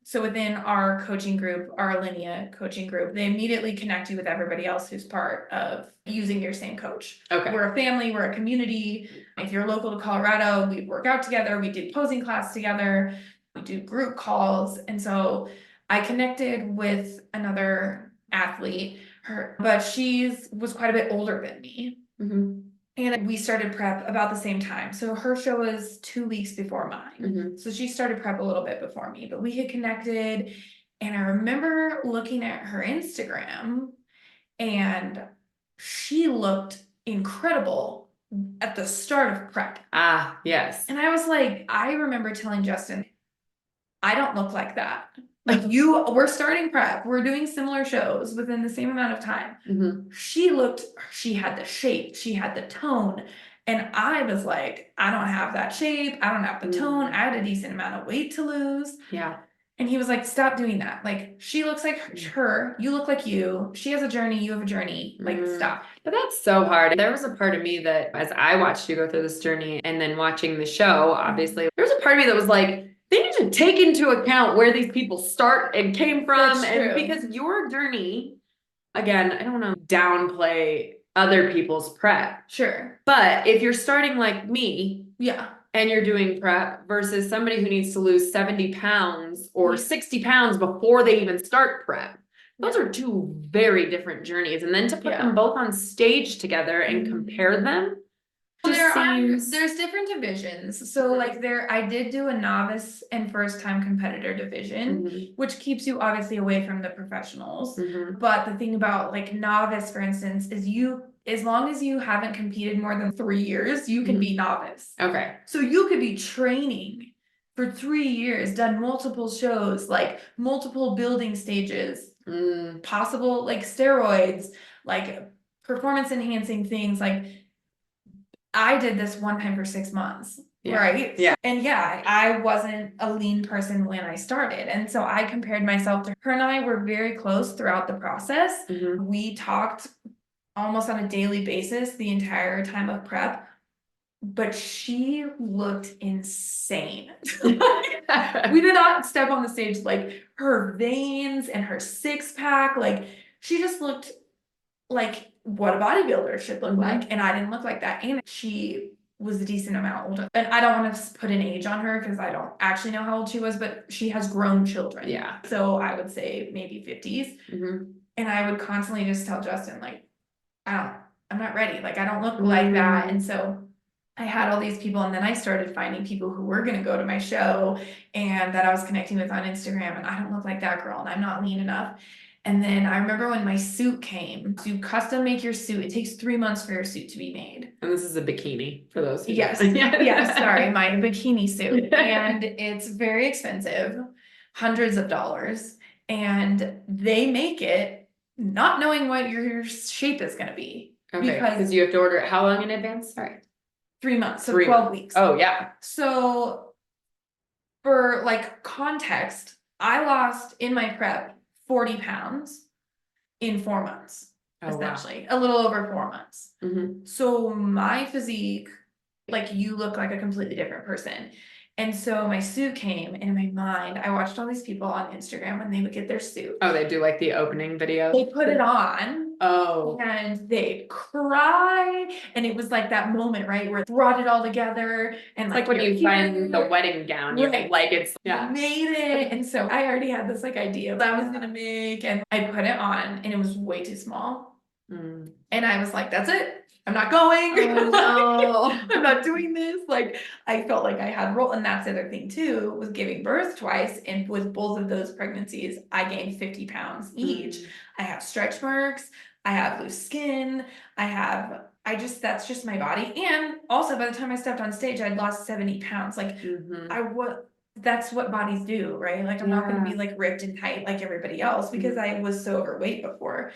so within our coaching group, our Alinea coaching group, they immediately connect you with everybody else who's part of using your same coach. Okay. We're a family, we're a community. If you're local to Colorado, we work out together, we do posing class together, we do group calls. And so I connected with another athlete, but was quite a bit older than me. And we started prep about the same time. So her show was 2 weeks before mine. So she started prep a little bit before me, but we had connected. And I remember looking at her Instagram, and she looked incredible at the start of prep. Ah, yes. And I was like, I remember telling Justin, I don't look like that. Like we're starting prep, we're doing similar shows within the same amount of time. She had the shape, she had the tone. And I was like, I don't have that shape, I don't have the tone, I had a decent amount of weight to lose. Yeah. And he was like, stop doing that. Like, she looks like her, you look like you, she has a journey, you have a journey, like stop. But that's so hard. There was a part of me that as I watched you go through this journey and then watching the show, obviously, there was a part of me that was like, they need to take into account where these people start and came from. And because your journey, again, I don't want to downplay other people's prep. Sure. But if you're starting like me, yeah, and you're doing prep versus somebody who needs to lose 70 pounds or 60 pounds before they even start prep. Those are two very different journeys. And then to put them both on stage together and compare them. There's different divisions. So like I did do a novice and first time competitor division, which keeps you obviously away from the professionals. But the thing about like novice, for instance, is as long as you haven't competed more than 3 years, you can be novice. Okay. So you could be training for 3 years, done multiple shows, like multiple building stages, possible like steroids, like performance enhancing things. Like I did this one time for 6 months. Right? Yeah. And yeah, I wasn't a lean person when I started. And so I compared myself to her, and I were very close throughout the process. We talked almost on a daily basis the entire time of prep, but she looked insane. We did not step on the stage, like her veins and her 6-pack, like she just looked like what a bodybuilder should look like, and I didn't look like that. And she was a decent amount older, and I don't want to put an age on her because I don't actually know how old she was, but she has grown children. Yeah, so I would say maybe 50s. And I would constantly just tell Justin, like, I'm not ready, like I don't look like that. And so I had all these people, and then I started finding people who were gonna go to my show and that I was connecting with on Instagram, and I don't look like that girl, and I'm not lean enough. And then I remember when my suit came, to custom make your suit, it takes 3 months for your suit to be made. And this is a bikini for those who Yes, yes, sorry, my bikini suit. And it's very expensive, hundreds of dollars. And they make it not knowing what your shape is gonna be. Okay, because you have to order it how long in advance? Sorry. 3 months, so 12 weeks. Oh, yeah. So for like context, I lost in my prep 40 pounds in 4 months, essentially. Wow. A little over 4 months. So my physique, like you look like a completely different person. And so my suit came, and in my mind, I watched all these people on Instagram when they would get their suit. Oh, they do like the opening video? They put it on. Oh. And they cry. And it was like that moment, right, where it brought it all together. And it's like when you find the wedding gown, you like it's made it. And so I already had this like idea that I was gonna make, and I put it on, and it was way too small. And I was like, that's it. I'm not going. Oh, no. I'm not doing this. Like, I felt like I had roll. And that's the other thing too, was giving birth twice. And with both of those pregnancies, I gained 50 pounds each. I have stretch marks. I have loose skin. That's just my body. And also by the time I stepped on stage, I'd lost 70 pounds. Like that's what bodies do, right? Like I'm not going to be like ripped and tight like everybody else, because I was so overweight before.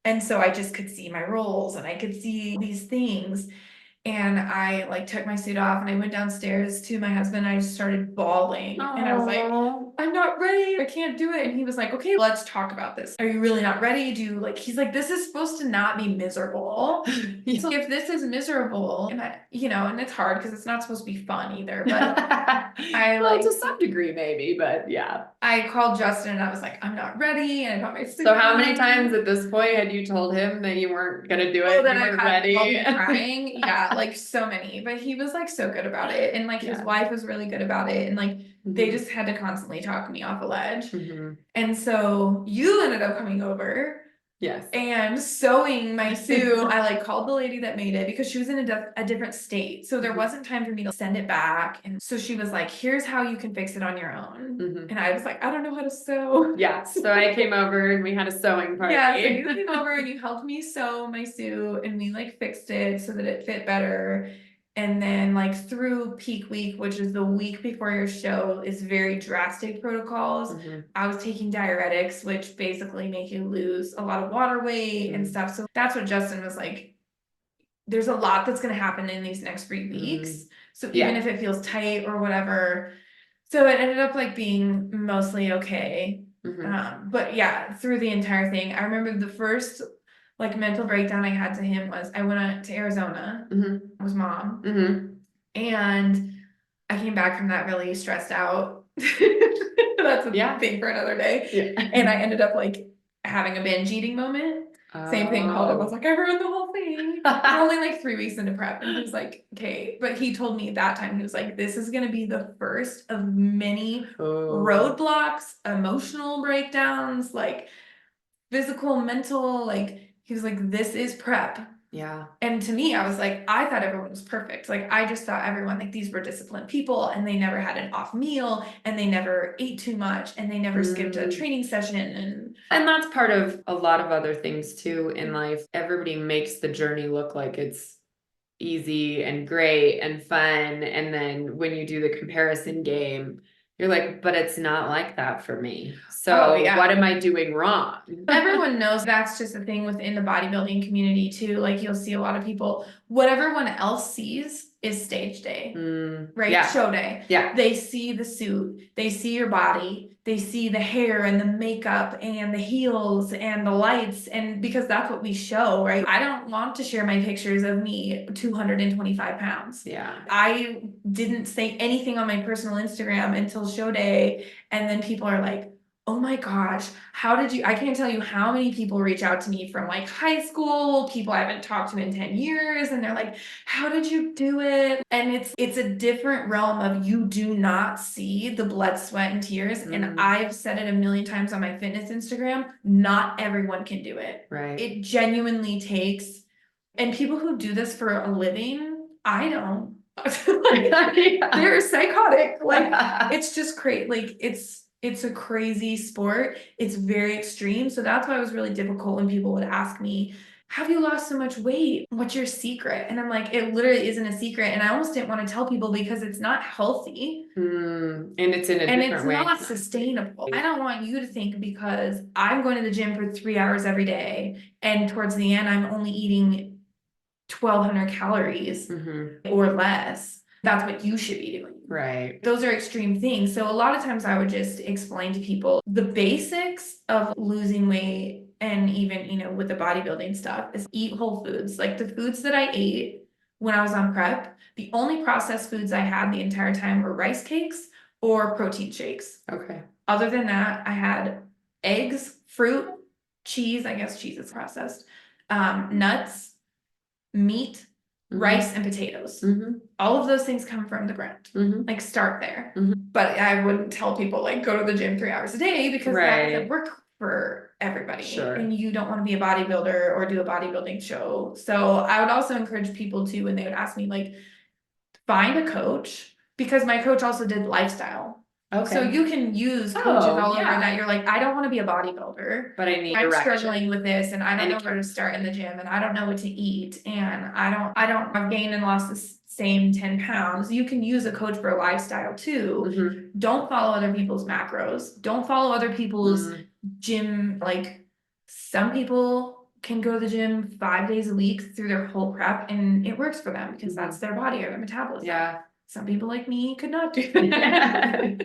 And so I just could see my rolls, and I could see these things. And I like took my suit off, and I went downstairs to my husband. I just started bawling. And I was like, I'm not ready. I can't do it. And he was like, okay, let's talk about this. Are you really not ready? He's like, this is supposed to not be miserable. Yeah. So if this is miserable, and and it's hard because it's not supposed to be fun either, but well, to some degree, maybe, but yeah. I called Justin and I was like, I'm not ready. And I got my suit. So how many times at this point had you told him that you weren't gonna do it? That you I weren't had ready? crying. Yeah, like so many. But he was like so good about it. And like his wife was really good about it. And like they just had to constantly talk me off a ledge. And so you ended up coming over. Yes. And sewing my suit, I like called the lady that made it because she was in a different state. So there wasn't time for me to send it back. And so she was like, here's how you can fix it on your own. And I was like, I don't know how to sew. Yeah. So I came over and we had a sewing party. Yeah, so you came over and you helped me sew my suit and we like fixed it so that it fit better. And then like through peak week, which is the week before your show, is very drastic protocols. I was taking diuretics, which basically make you lose a lot of water weight and stuff. So that's what Justin was like. There's a lot that's going to happen in these next 3 weeks. So even if it feels tight or whatever. So it ended up like being mostly okay. But yeah, through the entire thing, I remember the first like mental breakdown I had to him was I went to Arizona with mom, and I came back from that really stressed out. That's a thing for another day. And I ended up like having a binge eating moment. Same thing, called him. I was like, I ruined the whole thing. We're only like 3 weeks into prep. And he was like, okay. But he told me that time, he was like, this is going to be the first of many roadblocks, emotional breakdowns, like physical, mental, like he was like, this is prep. Yeah. And to me, I was like, I thought everyone was perfect. Like, I just thought everyone, like, these were disciplined people and they never had an off meal and they never ate too much and they never skipped a training session. And that's part of a lot of other things too in life. Everybody makes the journey look like it's easy and great and fun. And then when you do the comparison game, you're like, but it's not like that for me. So what am I doing wrong? Everyone knows that's just a thing within the bodybuilding community too. Like you'll see a lot of people, what everyone else sees is stage day, right? Show day. Yeah. They see the suit, they see your body, they see the hair and the makeup and the heels and the lights. And because that's what we show, right? I don't want to share my pictures of me 225 pounds. Yeah. I didn't say anything on my personal Instagram until show day. And then people are like, oh my gosh, how did you, I can't tell you how many people reach out to me from like high school, people I haven't talked to in 10 years, and they're like, how did you do it? And it's a different realm of you do not see the blood, sweat, and tears. And I've said it a million times on my fitness Instagram, not everyone can do it. Right. It genuinely takes, and people who do this for a living, I don't. They're psychotic. Like it's just crazy. Like it's a crazy sport. It's very extreme. So that's why it was really difficult when people would ask me, have you lost so much weight? What's your secret? And I'm like, it literally isn't a secret. And I almost didn't want to tell people because it's not healthy. And it's in a different way. And it's not sustainable. I don't want you to think because I'm going to the gym for 3 hours every day. And towards the end, I'm only eating 1,200 calories or less. That's what you should be doing. Right. Those are extreme things. So a lot of times I would just explain to people the basics of losing weight and even, with the bodybuilding stuff is eat whole foods. Like the foods that I ate when I was on prep, the only processed foods I had the entire time were rice cakes or protein shakes. Okay. Other than that, I had eggs, fruit, cheese, I guess cheese is processed, nuts, meat, rice, and potatoes. All of those things come from the ground. Like start there. But I wouldn't tell people like go to the gym 3 hours a day because that doesn't work for everybody. Sure. And you don't want to be a bodybuilder or do a bodybuilding show. So I would also encourage people to, when they would ask me, like, find a coach, because my coach also did lifestyle. Okay. So you can use coaches all over that. You're like, I don't want to be a bodybuilder, but I'm struggling with this and I don't know where to start in the gym and I don't know what to eat and I've gained and lost the same 10 pounds. You can use a coach for a lifestyle too. Don't follow other people's macros. Don't follow other people's gym. Like some people can go to the gym 5 days a week through their whole prep and it works for them because that's their body or their metabolism. Yeah. Some people like me could not do that.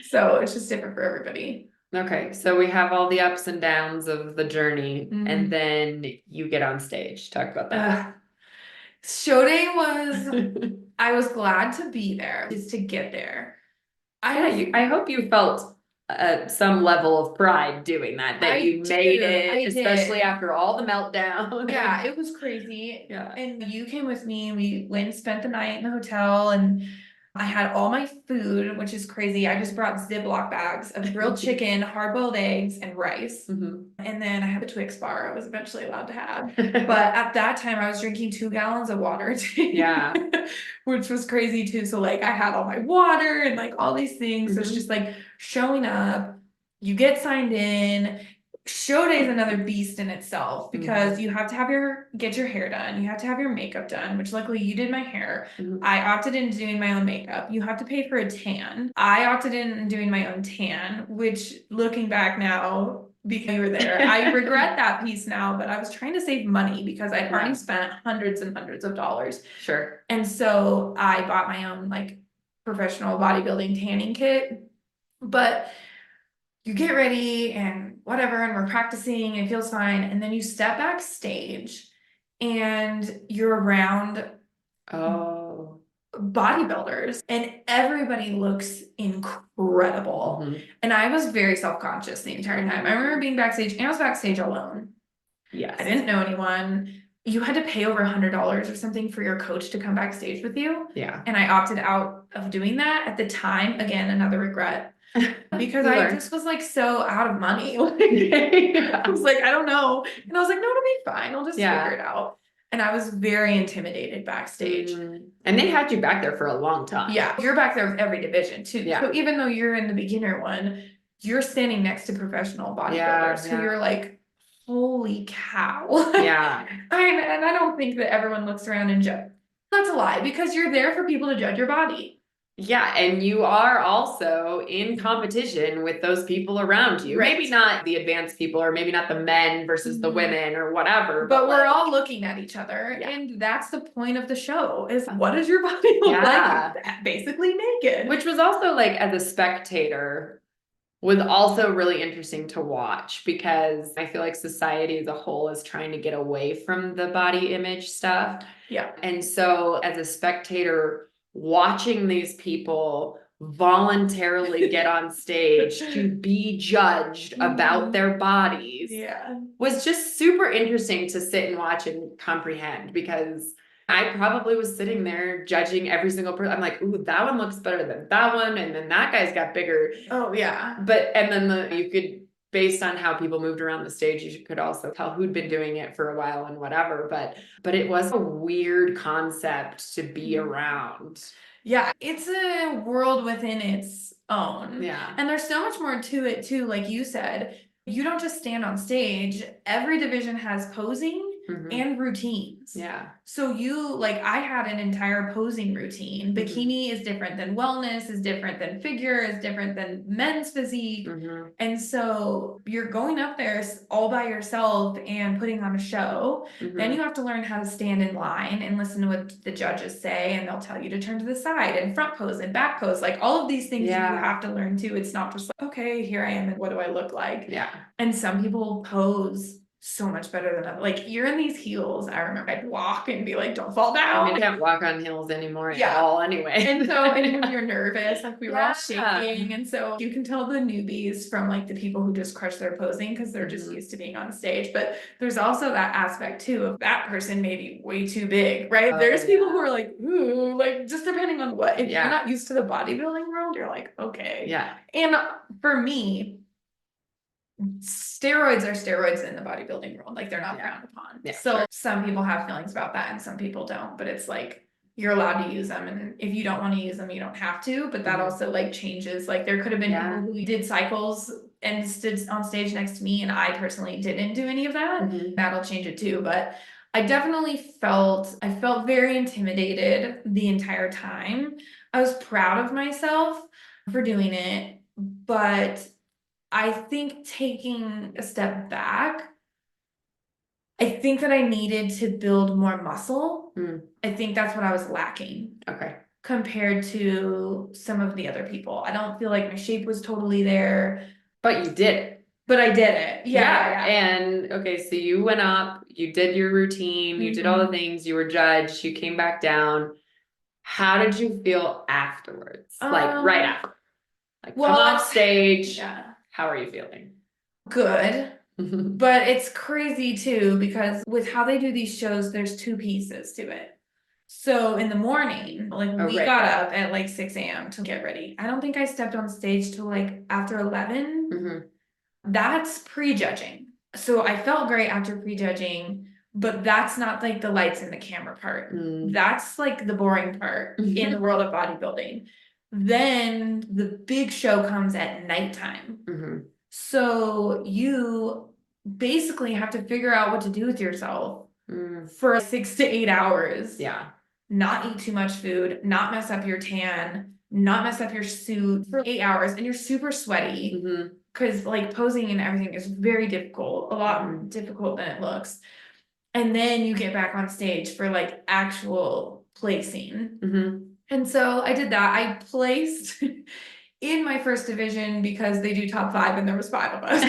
So it's just different for everybody. Okay, so we have all the ups and downs of the journey, and then you get on stage. Talk about that. Show day was, I was glad to be there, just to get there. I hope you felt some level of pride doing that you made it, especially after all the meltdown. Yeah, it was crazy. Yeah. And you came with me, and we went and spent the night in the hotel, and I had all my food, which is crazy. I just brought Ziploc bags of grilled chicken, hard-boiled eggs, and rice. And then I had the Twix bar I was eventually allowed to have. But at that time, I was drinking 2 gallons of water a day. Yeah. Which was crazy too. So like I had all my water and like all these things. So it's just like showing up, you get signed in. Show day is another beast in itself because you have to get your hair done, you have to have your makeup done, which luckily you did my hair. I opted into doing my own makeup. You have to pay for a tan. I opted in doing my own tan, which looking back now, because you were there, I regret that piece now, but I was trying to save money because I'd already spent hundreds and hundreds of dollars. Sure. And so I bought my own like professional bodybuilding tanning kit. But you get ready and whatever, and we're practicing, and it feels fine. And then you step backstage and you're around bodybuilders, and everybody looks incredible. And I was very self-conscious the entire time. I remember being backstage, and I was backstage alone. Yes. I didn't know anyone. You had to pay over $100 or something for your coach to come backstage with you. Yeah. And I opted out of doing that at the time. Again, another regret. Because I just was like so out of money. I was like, I don't know. And I was like, no, it'll be fine. I'll just figure it out. And I was very intimidated backstage. And they had you back there for a long time. Yeah. You're back there with every division too. Yeah. So even though you're in the beginner one, you're standing next to professional bodybuilders who you're like, holy cow. Yeah. And I don't think that everyone looks around and judge. That's a lie, because you're there for people to judge your body. Yeah, and you are also in competition with those people around you. Right. Maybe not the advanced people, or maybe not the men versus the women or whatever. But we're all looking at each other. Yeah. And that's the point of the show, is what does your body look like? Basically naked. Which was also like, as a spectator, was also really interesting to watch, because I feel like society as a whole is trying to get away from the body image stuff. Yeah. And so as a spectator, watching these people voluntarily get on stage to be judged about their bodies was just super interesting to sit and watch and comprehend, because I probably was sitting there judging every single person. I'm like, ooh, that one looks better than that one, and then that guy's got bigger. Oh yeah. But and then you could, based on how people moved around the stage, you could also tell who'd been doing it for a while and whatever. But it was a weird concept to be around. Yeah, it's a world within its own. Yeah. And there's so much more to it too. Like you said, you don't just stand on stage. Every division has posing and routines. Yeah. So I had an entire posing routine. Bikini is different than wellness, is different than figure, is different than men's physique. And so you're going up there all by yourself and putting on a show. Then you have to learn how to stand in line and listen to what the judges say, and they'll tell you to turn to the side and front pose and back pose. Like all of these things you have to learn too. It's not just like, okay, here I am and what do I look like? Yeah. And some people pose so much better than others. Like you're in these heels. I remember I'd walk and be like, don't fall down. I mean, I can't walk on heels anymore at all anyway. And so, and when you're nervous, like we were all shaking. And so you can tell the newbies from like the people who just crush their posing because they're just used to being on stage. But there's also that aspect too of that person may be way too big, right? There's people who are like, ooh, like just depending on what, if you're not used to the bodybuilding world, you're like, okay. Yeah. And for me, steroids are steroids in the bodybuilding world. Like they're not frowned upon. So some people have feelings about that and some people don't, but it's like you're allowed to use them, and if you don't want to use them, you don't have to. But that also like changes. Like there could have been people who did cycles and stood on stage next to me, and I personally didn't do any of that. That'll change it too. But I definitely felt very intimidated the entire time. I was proud of myself for doing it, but I think taking a step back, I think that I needed to build more muscle. I think that's what I was lacking. Okay. compared to some of the other people. I don't feel like my shape was totally there. But you did it. But I did it. Yeah. And okay, so you went up, you did your routine, you did all the things, you were judged, you came back down. How did you feel afterwards? Like right after? Like come off stage. Yeah. How are you feeling? Good. But it's crazy too, because with how they do these shows, there's two pieces to it. So in the morning, like we got up at like 6 a.m. to get ready. I don't think I stepped on stage till like after 11. That's prejudging. So I felt great after prejudging, but that's not like the lights and the camera part. That's like the boring part in the world of bodybuilding. Then the big show comes at nighttime. So you basically have to figure out what to do with yourself for 6 to 8 hours. Yeah. Not eat too much food, not mess up your tan, not mess up your suit for 8 hours, and you're super sweaty. Because like posing and everything is very difficult, a lot more difficult than it looks. And then you get back on stage for like actual placing. And so I did that. I placed in my first division because they do top 5 and there was 5 of us.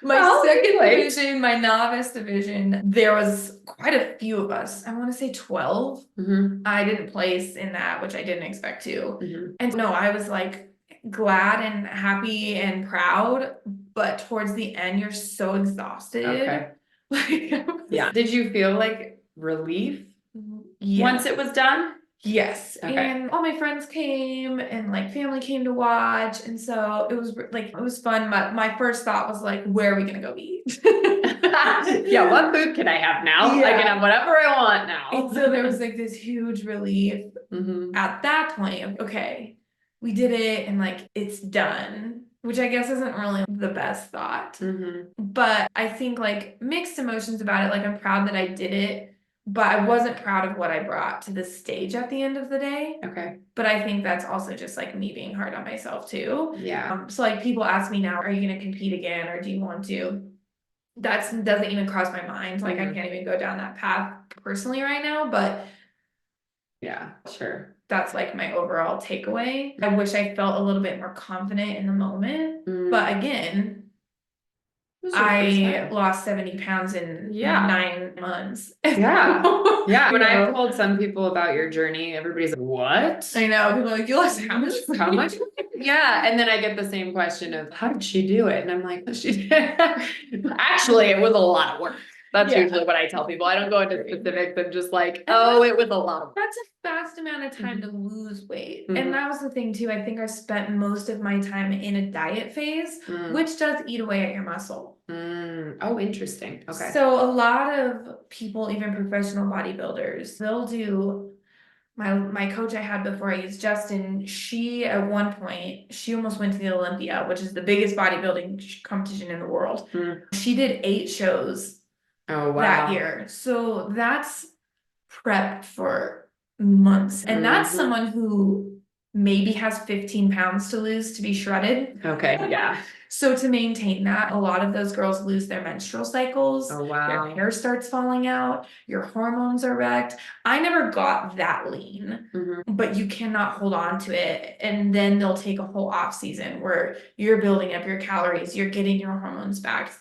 My second division, my novice division, there was quite a few of us. I want to say 12. I didn't place in that, which I didn't expect to. And no, I was like glad and happy and proud, but towards the end, you're so exhausted. Okay. Yeah. Did you feel like relief once it was done? Yes. Okay. And all my friends came and like family came to watch. And so it was like, it was fun. My first thought was like, where are we going to go eat? Yeah. What food can I have now? I can have whatever I want now. And so there was like this huge relief at that point of, okay, we did it and like, it's done, which I guess isn't really the best thought. But I think like mixed emotions about it. Like I'm proud that I did it. But I wasn't proud of what I brought to the stage at the end of the day. Okay. But I think that's also just like me being hard on myself too. Yeah. So like people ask me now, are you going to compete again or do you want to? That doesn't even cross my mind. Like I can't even go down that path personally right now. But yeah, sure. That's like my overall takeaway. I wish I felt a little bit more confident in the moment. But again, I lost 70 pounds in 9 months. Yeah. When I told some people about your journey, everybody's like, what? I know. People are like, you lost how much? How much? Yeah. And then I get the same question of, how did she do it? And I'm like, she did. Actually, it was a lot of work. That's usually what I tell people. I don't go into specifics. I'm just like, oh, it was a lot of work. That's a fast amount of time to lose weight. And that was the thing too. I think I spent most of my time in a diet phase, which does eat away at your muscle. Oh, interesting. Okay. So a lot of people, even professional bodybuilders, they'll do my coach I had before I used Justin, she at one point, she almost went to the Olympia, which is the biggest bodybuilding competition in the world. She did 8 shows that year. So that's prep for months. And that's someone who maybe has 15 pounds to lose to be shredded. Okay. Yeah. So to maintain that, a lot of those girls lose their menstrual cycles. Oh, wow. Their hair starts falling out. Your hormones are wrecked. I never got that lean, but you cannot hold on to it. And then they'll take a whole off season where you're building up your calories, you're getting your hormones back.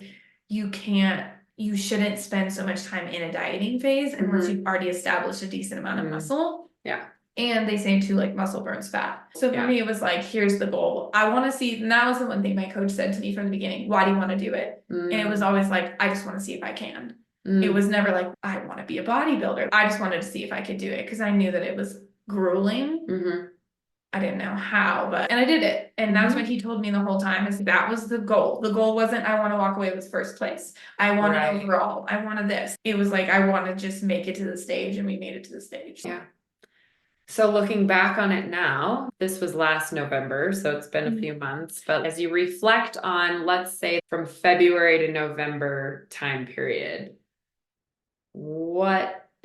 You shouldn't spend so much time in a dieting phase unless you've already established a decent amount of muscle. Yeah. And they say too, like muscle burns fat. So for me, it was like, here's the goal. I want to see, and that was the one thing my coach said to me from the beginning. Why do you want to do it? And it was always like, I just want to see if I can. It was never like, I want to be a bodybuilder. I just wanted to see if I could do it because I knew that it was grueling. I didn't know how, and I did it. And that's what he told me the whole time is that was the goal. The goal wasn't, I want to walk away with first place. I wanted overall. I wanted this. It was like, I want to just make it to the stage, and we made it to the stage. Yeah. So looking back on it now, this was last November, so it's been a few months, but as you reflect on, let's say from February to November time period,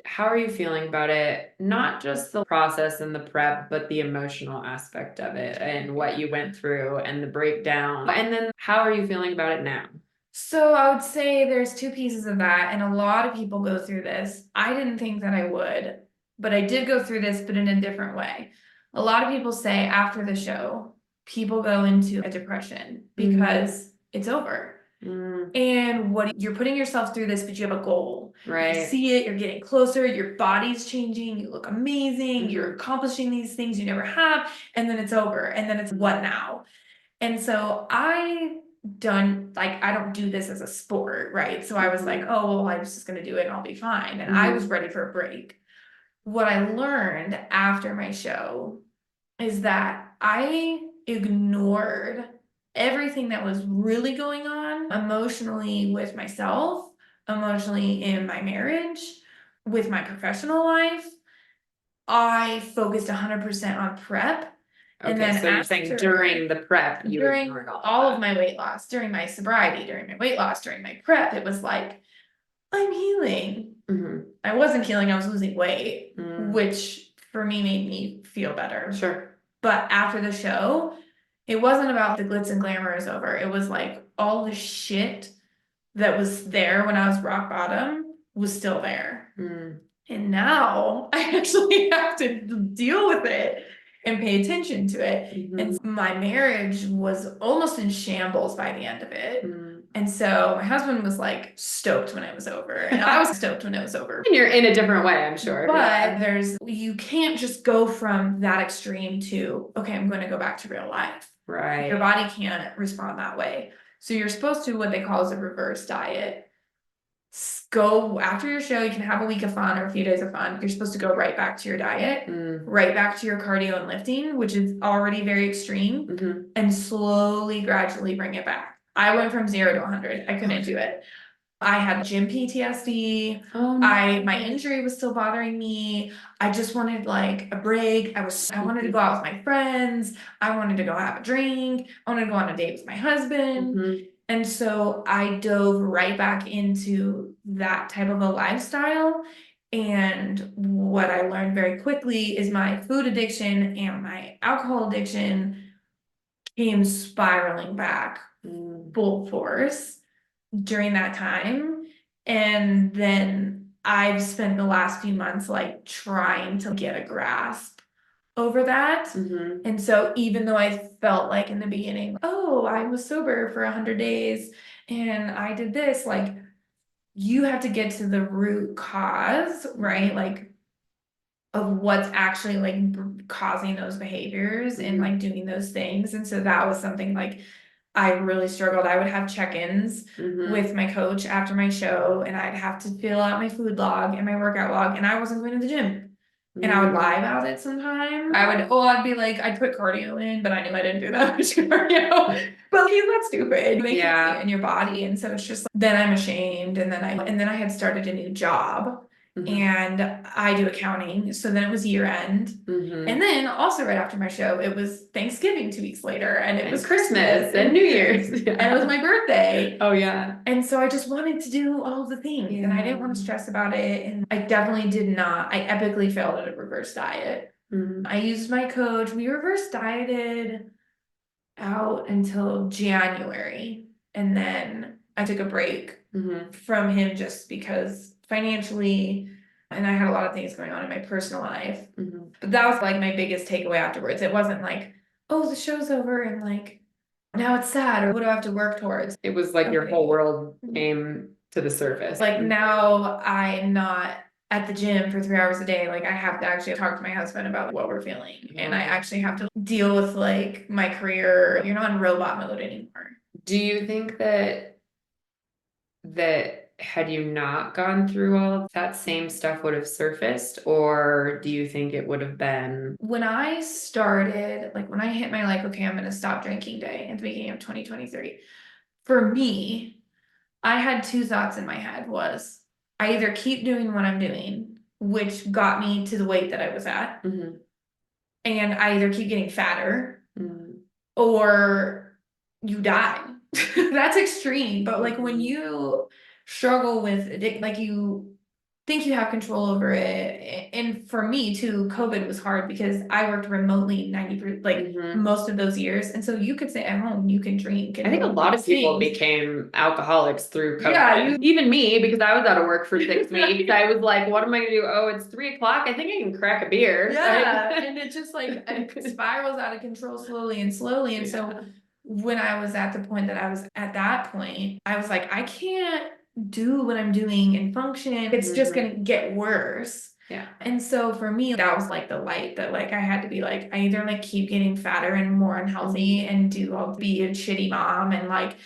how are you feeling about it? Not just the process and the prep, but the emotional aspect of it and what you went through and the breakdown. And then how are you feeling about it now? So I would say there's 2 pieces of that, and a lot of people go through this. I didn't think that I would, but I did go through this, but in a different way. A lot of people say after the show, people go into a depression because it's over. And you're putting yourself through this, but you have a goal. Right. You see it, you're getting closer, your body's changing, you look amazing, you're accomplishing these things you never have, and then it's over. And then it's what now? And so I don't do this as a sport, right? So I was like, oh, well, I'm just gonna do it and I'll be fine. And I was ready for a break. What I learned after my show is that I ignored everything that was really going on emotionally with myself, emotionally in my marriage, with my professional life. I focused 100% on prep. Okay, And then so you're saying during the prep, you during ignored all of my weight loss, during my sobriety, during my weight loss, during my prep, it was like, I'm healing. I wasn't healing, I was losing weight, which for me made me feel better. Sure. But after the show, it wasn't about the glitz and glamour is over. It was like all the shit that was there when I was rock bottom was still there. And now I actually have to deal with it and pay attention to it. And my marriage was almost in shambles by the end of it. And so my husband was like stoked when it was over, and I was stoked when it was over. And you're in a different way, I'm sure. But you can't just go from that extreme to, okay, I'm going to go back to real life. Right. Your body can't respond that way. So you're supposed to, what they call is a reverse diet. Go after your show, you can have a week of fun or a few days of fun. You're supposed to go right back to your diet, right back to your cardio and lifting, which is already very extreme, and slowly, gradually bring it back. I went from 0 to 100. I couldn't do it. I had gym PTSD. Oh, no. My injury was still bothering me. I just wanted like a break. I wanted to go out with my friends. I wanted to go have a drink. I wanted to go on a date with my husband. And so I dove right back into that type of a lifestyle. And what I learned very quickly is my food addiction and my alcohol addiction came spiraling back full force during that time. And then I've spent the last few months like trying to get a grasp over that. And so even though I felt like in the beginning, oh, I was sober for 100 days and I did this, like you have to get to the root cause, right? Like of what's actually like causing those behaviors and like doing those things. And so that was something like I really struggled. I would have check-ins with my coach after my show, and I'd have to fill out my food log and my workout log, and I wasn't going to the gym. And I would lie about it sometimes. I'd be like, I'd put cardio in, but I knew I didn't do that much cardio. But like, that's stupid. You make it in your body. And so it's just like, then I'm ashamed. And then I had started a new job. And I do accounting. So then it was year end. And then also right after my show, it was Thanksgiving 2 weeks later. And it was Christmas and New Year's. And it was my birthday. Oh, yeah. And so I just wanted to do all the things. And I didn't want to stress about it. And I definitely did not. I epically failed at a reverse diet. I used my coach. We reverse dieted out until January. And then I took a break from him just because financially, and I had a lot of things going on in my personal life. But that was like my biggest takeaway afterwards. It wasn't like, oh, the show's over and like, now it's sad, or what do I have to work towards? It was like your whole world came to the surface. Like now I'm not at the gym for 3 hours a day. Like I have to actually talk to my husband about what we're feeling. And I actually have to deal with like my career. You're not in robot mode anymore. Do you think that had you not gone through all of that same stuff would have surfaced, or do you think it would have been? When I started, like when I hit my like, okay, I'm going to stop drinking day at the beginning of 2023, for me, I had two thoughts in my head was I either keep doing what I'm doing, which got me to the weight that I was at, and I either keep getting fatter or you die. That's extreme. But like when you struggle with like think you have control over it. And for me too, COVID was hard because I worked remotely 90%, like most of those years. And so you could sit at home, you can drink. And I think a lot of people things. became alcoholics through COVID. Yeah, even me, because I was out of work for 6 weeks. I was like, what am I gonna do? Oh, it's 3 o'clock. I think I can crack a beer. Yeah, and it just like it spirals out of control slowly and slowly. And so when I was at the point that I was at that point, I was like, I can't do what I'm doing and function. It's just gonna get worse. Yeah. And so for me, that was like the light that like I had to be like, I either like keep getting fatter and more unhealthy and I'll be a shitty mom and like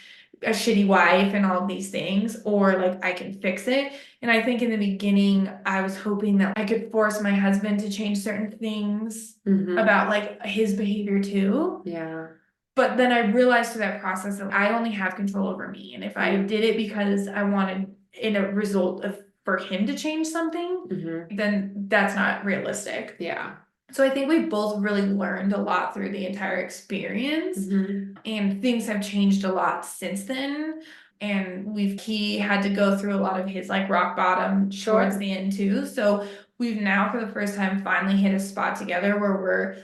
a shitty wife and all of these things, or like I can fix it. And I think in the beginning, I was hoping that I could force my husband to change certain things about like his behavior too. Yeah. But then I realized through that process that I only have control over me. And if I did it because I wanted in a result of for him to change something, then that's not realistic. Yeah. So I think we both really learned a lot through the entire experience, and things have changed a lot since then. And he had to go through a lot of his like rock bottom towards the end too. So we've now for the first time finally hit a spot together where we're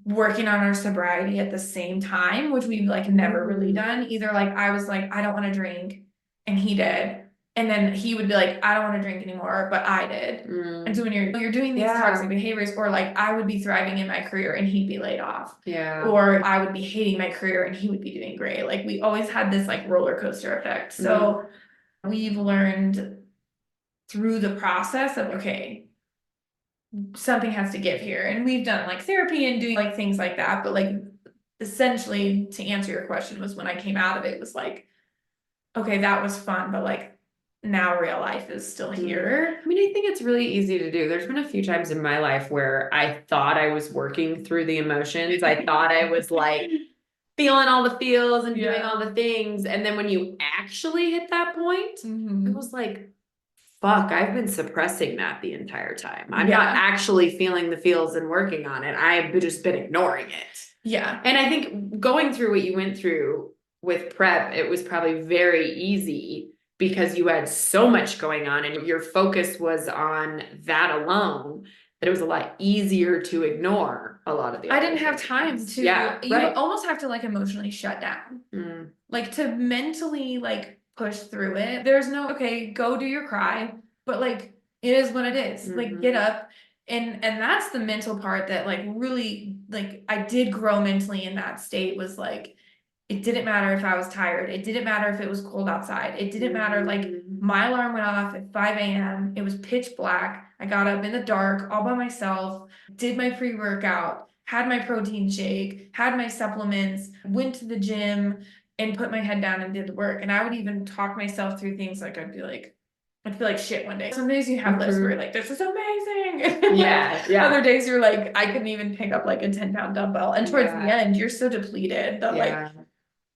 working on our sobriety at the same time, which we've like never really done. Either like I was like, I don't want to drink, and he did. And then he would be like, I don't want to drink anymore, but I did. And so when you're doing these toxic behaviors, or like I would be thriving in my career and he'd be laid off. Yeah. Or I would be hating my career and he would be doing great. Like we always had this like roller coaster effect. So we've learned through the process of okay, something has to give here. And we've done like therapy and doing like things like that. But like essentially to answer your question was when I came out of it was like, okay, that was fun, but like now real life is still here. I mean, I think it's really easy to do. There's been a few times in my life where I thought I was working through the emotions. I thought I was like feeling all the feels and doing all the things. And then when you actually hit that point, it was like, fuck, I've been suppressing that the entire time. I'm not actually feeling the feels and working on it. I've just been ignoring it. Yeah. And I think going through what you went through with prep, it was probably very easy because you had so much going on and your focus was on that alone, that it was a lot easier to ignore a lot of the I didn't have time to you almost have to like emotionally shut down. Like to mentally like push through it. There's no okay, go do your cry, but like it is what it is. Like get up. And that's the mental part that like really like I did grow mentally in that state was like it didn't matter if I was tired. It didn't matter if it was cold outside. It didn't matter. Like my alarm went off at 5 a.m. It was pitch black. I got up in the dark all by myself, did my pre-workout, had my protein shake, had my supplements, went to the gym and put my head down and did the work. And I would even talk myself through things like I'd feel like shit one day. Some days you have lists where you're like, this is amazing. Yeah. Other days you're like, I couldn't even pick up like a 10-pound dumbbell. And towards the end, you're so depleted that like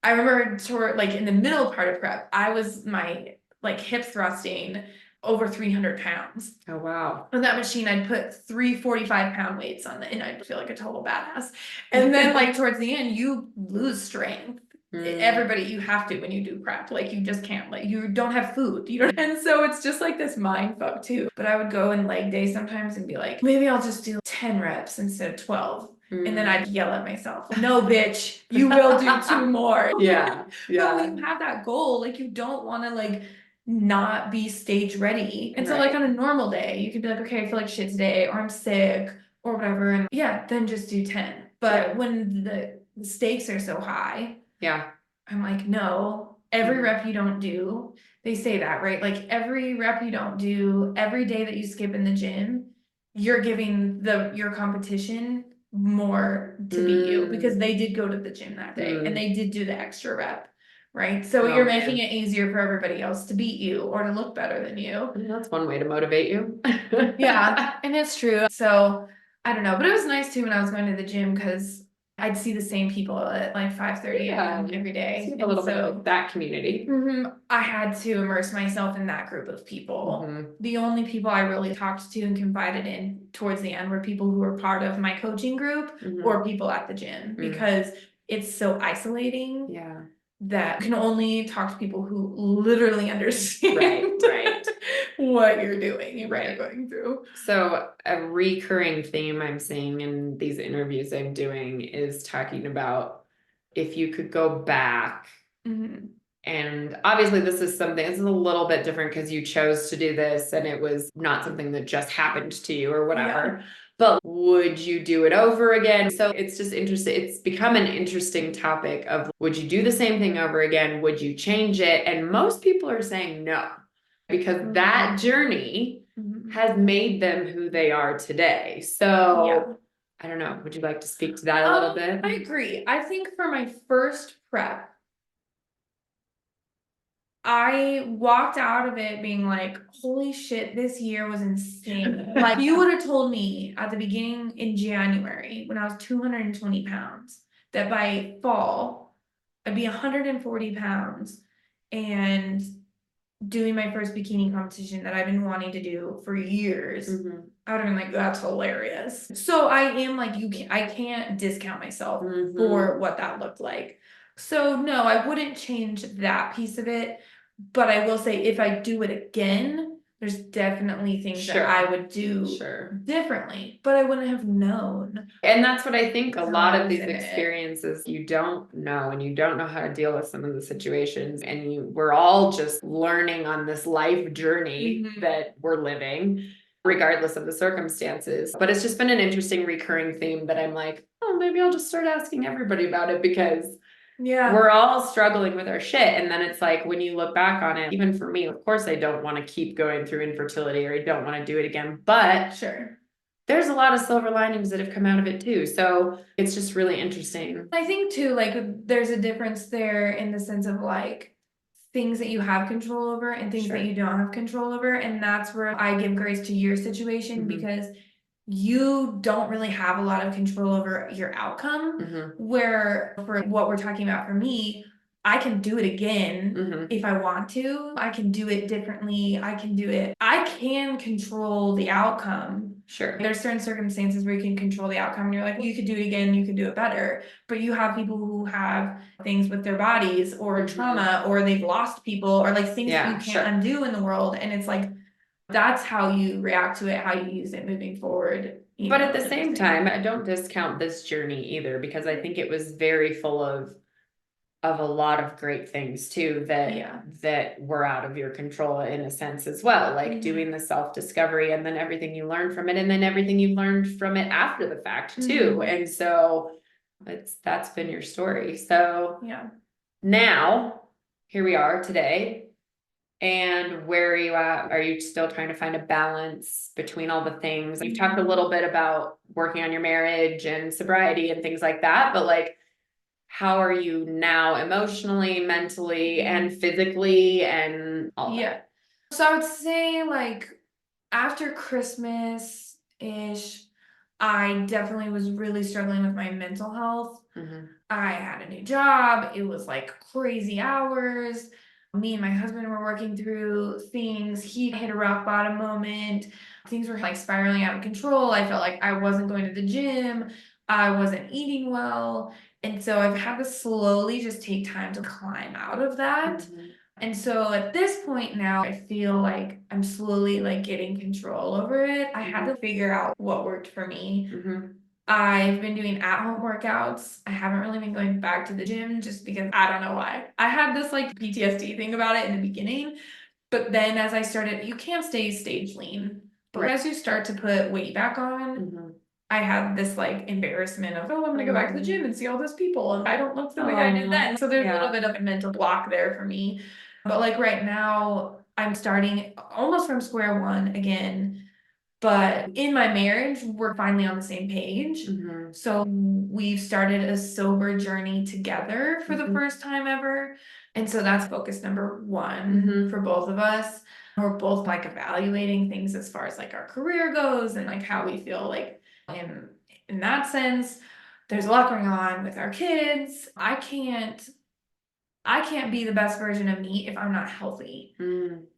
I remember toward like in the middle part of prep, I was my like hip thrusting over 300 pounds. Oh wow. On that machine, I'd put 345-pound weights on it and I'd feel like a total badass. And then like towards the end, you lose strength. Everybody, you have to when you do prep, like you just can't, like you don't have food, you don't, and so it's just like this mind fuck too. But I would go in leg day sometimes and be like, maybe I'll just do 10 reps instead of 12. And then I'd yell at myself, no, bitch, you will do 2 more. Yeah. But when you have that goal, like you don't want to like not be stage ready. And so like on a normal day, you could be like, okay, I feel like shit today, or I'm sick, or whatever. And then just do 10. But when the stakes are so high, I'm like, no, every rep you don't do, they say that, right? Like every rep you don't do, every day that you skip in the gym, you're giving your competition more to beat you because they did go to the gym that day and they did do the extra rep, right? So you're making it easier for everybody else to beat you or to look better than you. That's one way to motivate you. And it's true. So I don't know, but it was nice too when I was going to the gym because I'd see the same people at like 5:30 a.m. every day. See a little bit of that community. I had to immerse myself in that group of people. The only people I really talked to and confided in towards the end were people who were part of my coaching group or people at the gym because it's so isolating. that can only talk to people who literally understand Right. what you're doing and what Right. you're going through. So a recurring theme I'm seeing in these interviews I'm doing is talking about if you could go back. Mhm. And obviously, this is a little bit different because you chose to do this and it was not something that just happened to you or whatever. Yeah. But would you do it over again? So it's just interesting. It's become an interesting topic of would you do the same thing over again? Would you change it? And most people are saying no, because that journey Mhm. has made them who they are today. So Yeah. I don't know. Would you like to speak to that a little bit? I agree. I think for my first prep, I walked out of it being like, holy shit, this year was insane. Like, you would have told me at the beginning in January when I was 220 pounds that by fall I'd be 140 pounds and doing my first bikini competition that I've been wanting to do for years. Mhm. I would have been like, that's hilarious. So I am like, I can't discount myself Mhm. for what that looked like. So no, I wouldn't change that piece of it. But I will say if I do it again, there's definitely things that I would do differently, but I wouldn't have known. And that's what I think a lot of these in it. experiences you don't know, and you don't know how to deal with some of the situations, and we're all just learning on this life journey that we're living, regardless of the circumstances. But it's just been an interesting recurring theme that I'm like, oh, maybe I'll just start asking everybody about it, because Yeah. we're all struggling with our shit. And then it's like, when you look back on it, even for me, of course, I don't want to keep going through infertility, or I don't want to do it again. But Sure. there's a lot of silver linings that have come out of it too. So it's just really interesting. I think too, like there's a difference there in the sense of like things that you have control over and things that you don't have control over. And that's where I give grace to your situation because you don't really have a lot of control over your outcome. Where for what we're talking about for me, I can do it again if I want to. I can do it differently. I can control the outcome. Sure. There's certain circumstances where you can control the outcome and you're like, well, you could do it again, you could do it better. But you have people who have things with their bodies or trauma or they've lost people or like things that you can't undo in the world. And it's like, that's how you react to it, how you use it moving forward. But at the same time, I don't discount this journey either, because I think it was very full of a lot of great things too that were out of your control in a sense as well, like doing the self-discovery and then everything you learned from it and then everything you learned from it after the fact too. And so that's been your story. So now here we are today. And where are you at? Are you still trying to find a balance between all the things? You've talked a little bit about working on your marriage and sobriety and things like that, but like, how are you now emotionally, mentally, and physically and all that? So I would say like after Christmas-ish, I definitely was really struggling with my mental health. I had a new job. It was like crazy hours. Me and my husband were working through things. He hit a rock bottom moment. Things were like spiraling out of control. I felt like I wasn't going to the gym. I wasn't eating well. And so I've had to slowly just take time to climb out of that. And so at this point now, I feel like I'm slowly like getting control over it. I had to figure out what worked for me. I've been doing at-home workouts. I haven't really been going back to the gym just because I don't know why. I had this like PTSD thing about it in the beginning, but then as I started, you can't stay stage lean. But as you start to put weight back on, I had this like embarrassment of, oh, I'm gonna go back to the gym and see all those people, and I don't look the way I did then. So there's a little bit of a mental block there for me. But like right now, I'm starting almost from square one again. But in my marriage, we're finally on the same page. So we've started a sober journey together for the first time ever. And so that's focus number one for both of us. We're both like evaluating things as far as like our career goes and like how we feel like in that sense. There's a lot going on with our kids. I can't be the best version of me if I'm not healthy.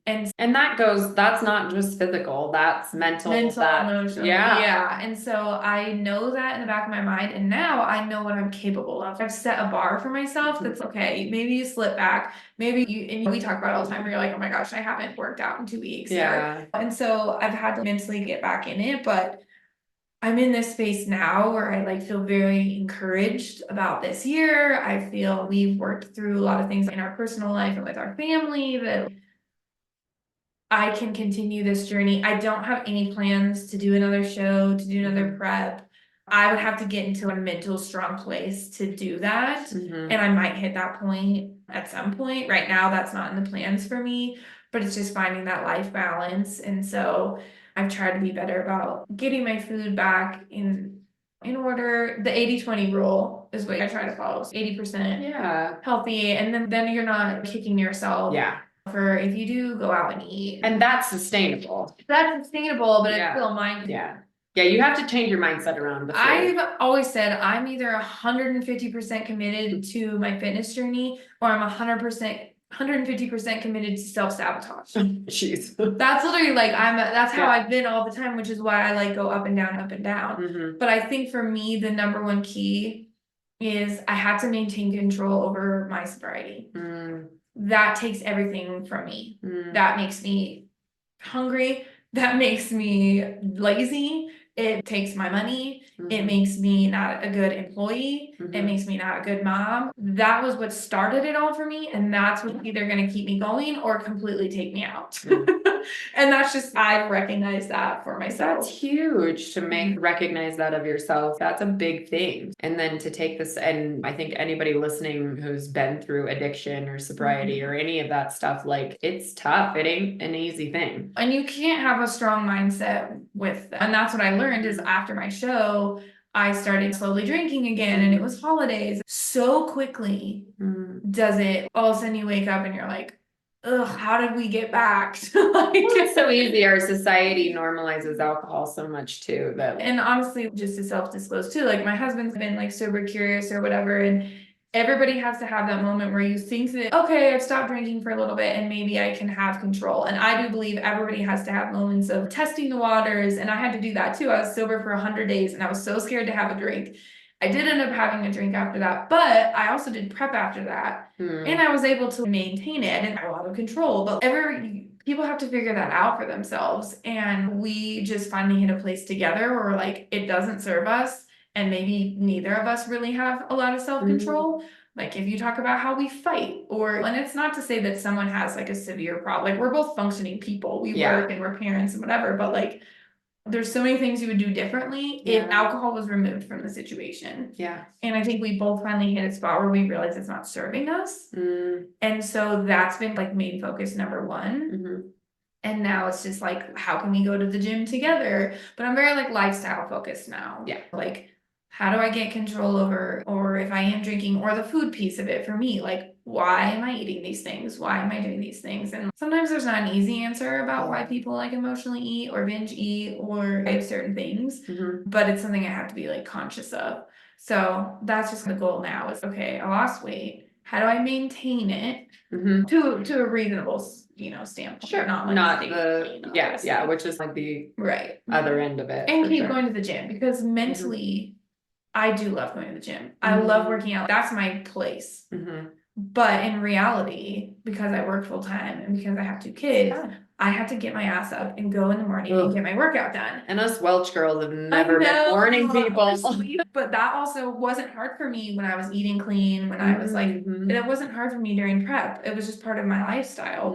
And that's not just physical, that's mental, Emotional. yeah. Yeah. And so I know that in the back of my mind, and now I know what I'm capable of. I've set a bar for myself that's okay. Maybe you slip back, maybe you, and we talk about it all the time where you're like, oh my gosh, I haven't worked out in 2 weeks. Yeah. And so I've had to mentally get back in it, but I'm in this space now where I like feel very encouraged about this year. I feel we've worked through a lot of things in our personal life and with our family that I can continue this journey. I don't have any plans to do another show, to do another prep. I would have to get into a mental strong place to do that. And I might hit that point at some point. Right now, that's not in the plans for me, but it's just finding that life balance. And so I've tried to be better about getting my food back in order. The 80-20 rule is what I try to follow. 80% healthy, and then you're not kicking yourself. For if you do go out and eat. And that's sustainable. That's sustainable, but it's still mindful. Yeah, you have to change your mindset around the food. I've always said I'm either 150% committed to my fitness journey, or I'm 150% committed to self-sabotage. Jeez. That's literally like that's how I've been all the time, which is why I like go up and down, up and down. But I think for me, the number one key is I have to maintain control over my sobriety. That takes everything from me. That makes me hungry. That makes me lazy. It takes my money. It makes me not a good employee. It makes me not a good mom. That was what started it all for me. And that's what's either going to keep me going or completely take me out. And that's just, I've recognized that for myself. That's huge to recognize that of yourself. That's a big thing. And then to take this, and I think anybody listening who's been through addiction or sobriety or any of that stuff, like it's tough. It ain't an easy thing. And you can't have a strong mindset with that. And that's what I learned is after my show, I started slowly drinking again, and it was holidays. So quickly does it, all of a sudden you wake up and you're like, ugh, how did we get back to like it's so easy. Our society normalizes alcohol so much too that, and honestly, just to self-disclose too, like my husband's been like sober curious or whatever, and everybody has to have that moment where you think that, okay, I've stopped drinking for a little bit and maybe I can have control. And I do believe everybody has to have moments of testing the waters, and I had to do that too. I was sober for 100 days and I was so scared to have a drink. I did end up having a drink after that, but I also did prep after that. And I was able to maintain it and have a lot of control. But people have to figure that out for themselves. And we just finally hit a place together where like, it doesn't serve us. And maybe neither of us really have a lot of self-control. Like if you talk about how we fight, and it's not to say that someone has like a severe problem. Like we're both functioning people. We work and we're parents and whatever, but like, there's so many things you would do differently if alcohol was removed from the situation. And I think we both finally hit a spot where we realize it's not serving us. And so that's been like main focus number one. And now it's just like, how can we go to the gym together? But I'm very like lifestyle focused now. Like, how do I get control over, or if I am drinking, or the food piece of it for me, like, why am I eating these things? Why am I doing these things? And sometimes there's not an easy answer about why people like emotionally eat or binge eat or eat certain things, but it's something I have to be like conscious of. So that's just the goal now is, okay, I lost weight. How do I maintain it to a reasonable, standpoint? Sure. Not like not the, which is like the other end of it. And keep going to the gym, because mentally, I do love going to the gym. I love working out. That's my place. But in reality, because I work full time and because I have 2 kids, I have to get my ass up and go in the morning and get my workout done. And us Welch girls have never been morning people. But that also wasn't hard for me when I was eating clean, when I was like, it wasn't hard for me during prep. It was just part of my lifestyle.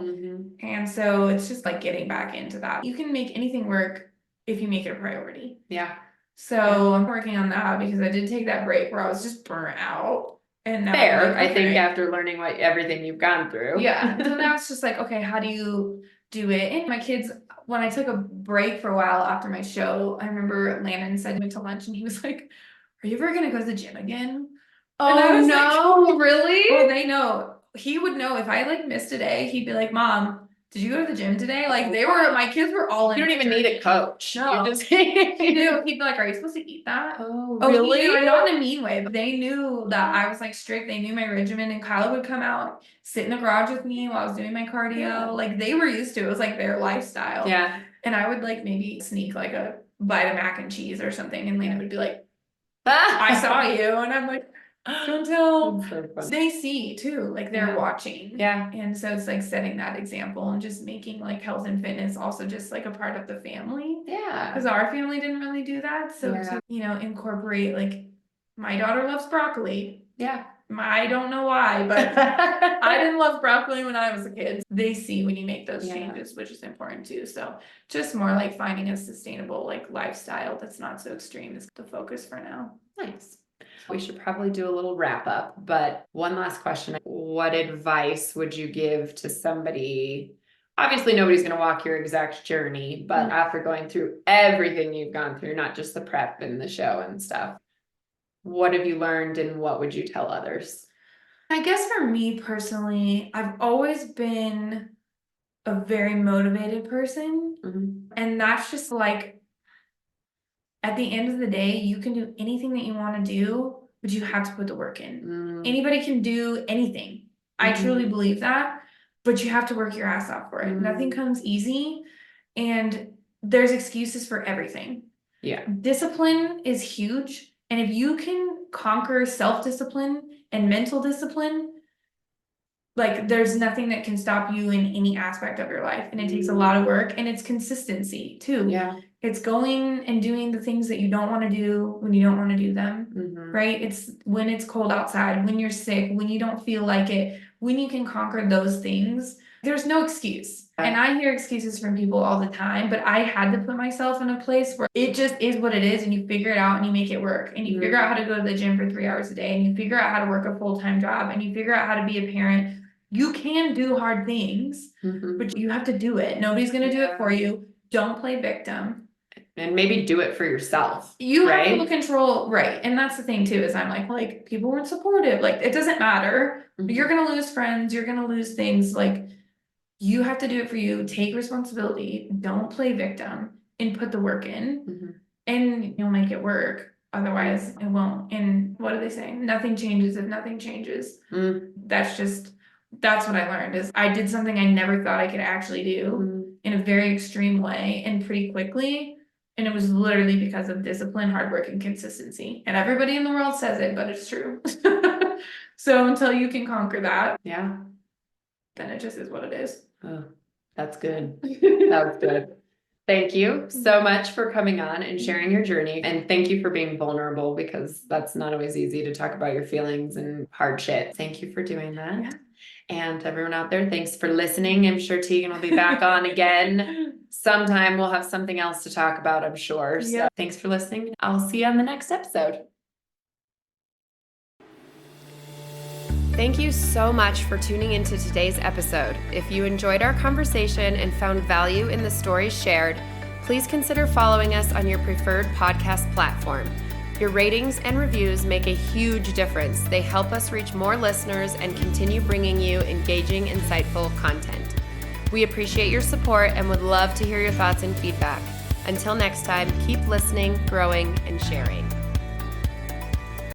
And so it's just like getting back into that. You can make anything work if you make it a priority. So I'm working on that because I did take that break where I was just burnt out. And now fair, like, okay. I think after learning everything you've gone through. So now it's just like, okay, how do you do it? And my kids, when I took a break for a while after my show, I remember Landon said we went to lunch and he was like, are you ever gonna go to the gym again? Oh no, like, really? Well, they know. He would know if I like missed a day, he'd be like, Mom, did you go to the gym today? Like my kids were all in. You don't even need a coach. No. You just He'd be like, are you supposed to eat that? Oh, Oh, really? he knew, and not in a mean way, but they knew that I was like strict. They knew my regimen, and Kyla would come out, sit in the garage with me while I was doing my cardio. Yeah. Like they were used to it. It was like their lifestyle. Yeah. And I would like maybe sneak like a bite of mac and cheese or something, and Lena would be like, I saw you, and I'm like, don't tell. That's so fun. They see too, like they're watching. Yeah. And so it's like setting that example and just making like health and fitness also just like a part of the family. Yeah. Because our family didn't really do that. So to, incorporate, like my daughter loves broccoli. Yeah. I don't know why, but I didn't love broccoli when I was a kid. They see when you make those changes, which is important too. So just more like finding a sustainable like lifestyle that's not so extreme is the focus for now. Nice. We should probably do a little wrap up, but one last question. What advice would you give to somebody? Obviously, nobody's going to walk your exact journey, but after going through everything you've gone through, not just the prep and the show and stuff, what have you learned and what would you tell others? I guess for me personally, I've always been a very motivated person. And that's just like, at the end of the day, you can do anything that you want to do, but you have to put the work in. Anybody can do anything. I truly believe that, but you have to work your ass off for it. Nothing comes easy, and there's excuses for everything. Yeah. Discipline is huge. And if you can conquer self-discipline and mental discipline, like there's nothing that can stop you in any aspect of your life. And it takes a lot of work, and it's consistency too. Yeah. It's going and doing the things that you don't want to do when you don't want to do them, right? It's when it's cold outside, when you're sick, when you don't feel like it, when you can conquer those things, there's no excuse. And I hear excuses from people all the time, but I had to put myself in a place where it just is what it is, and you figure it out and you make it work, and you figure out how to go to the gym for 3 hours a day, and you figure out how to work a full-time job, and you figure out how to be a parent. You can do hard things, but you have to do it. Nobody's going to do it for you. Don't play victim. And maybe do it for yourself. You have full control, right? And that's the thing too, is I'm like people weren't supportive. Like it doesn't matter. You're gonna lose friends, you're gonna lose things. Like you have to do it for you. Take responsibility. Don't play victim, and put the work in, and you'll make it work. Otherwise, it won't. And what do they say? Nothing changes if nothing changes. That's what I learned, is I did something I never thought I could actually do in a very extreme way and pretty quickly. And it was literally because of discipline, hard work, and consistency. And everybody in the world says it, but it's true. So until you can conquer that, then it just is what it is. Oh, that's good. That was good. Thank you so much for coming on and sharing your journey. And thank you for being vulnerable, because that's not always easy to talk about your feelings and hardship. Thank you for doing that. Yeah. And everyone out there, thanks for listening. I'm sure Teagan will be back on again. Sometime we'll have something else to talk about, I'm sure. So thanks for listening. I'll see you on the next episode. Thank you so much for tuning into today's episode. If you enjoyed our conversation and found value in the stories shared, please consider following us on your preferred podcast platform. Your ratings and reviews make a huge difference. They help us reach more listeners and continue bringing you engaging, insightful content. We appreciate your support and would love to hear your thoughts and feedback. Until next time, keep listening, growing, and sharing.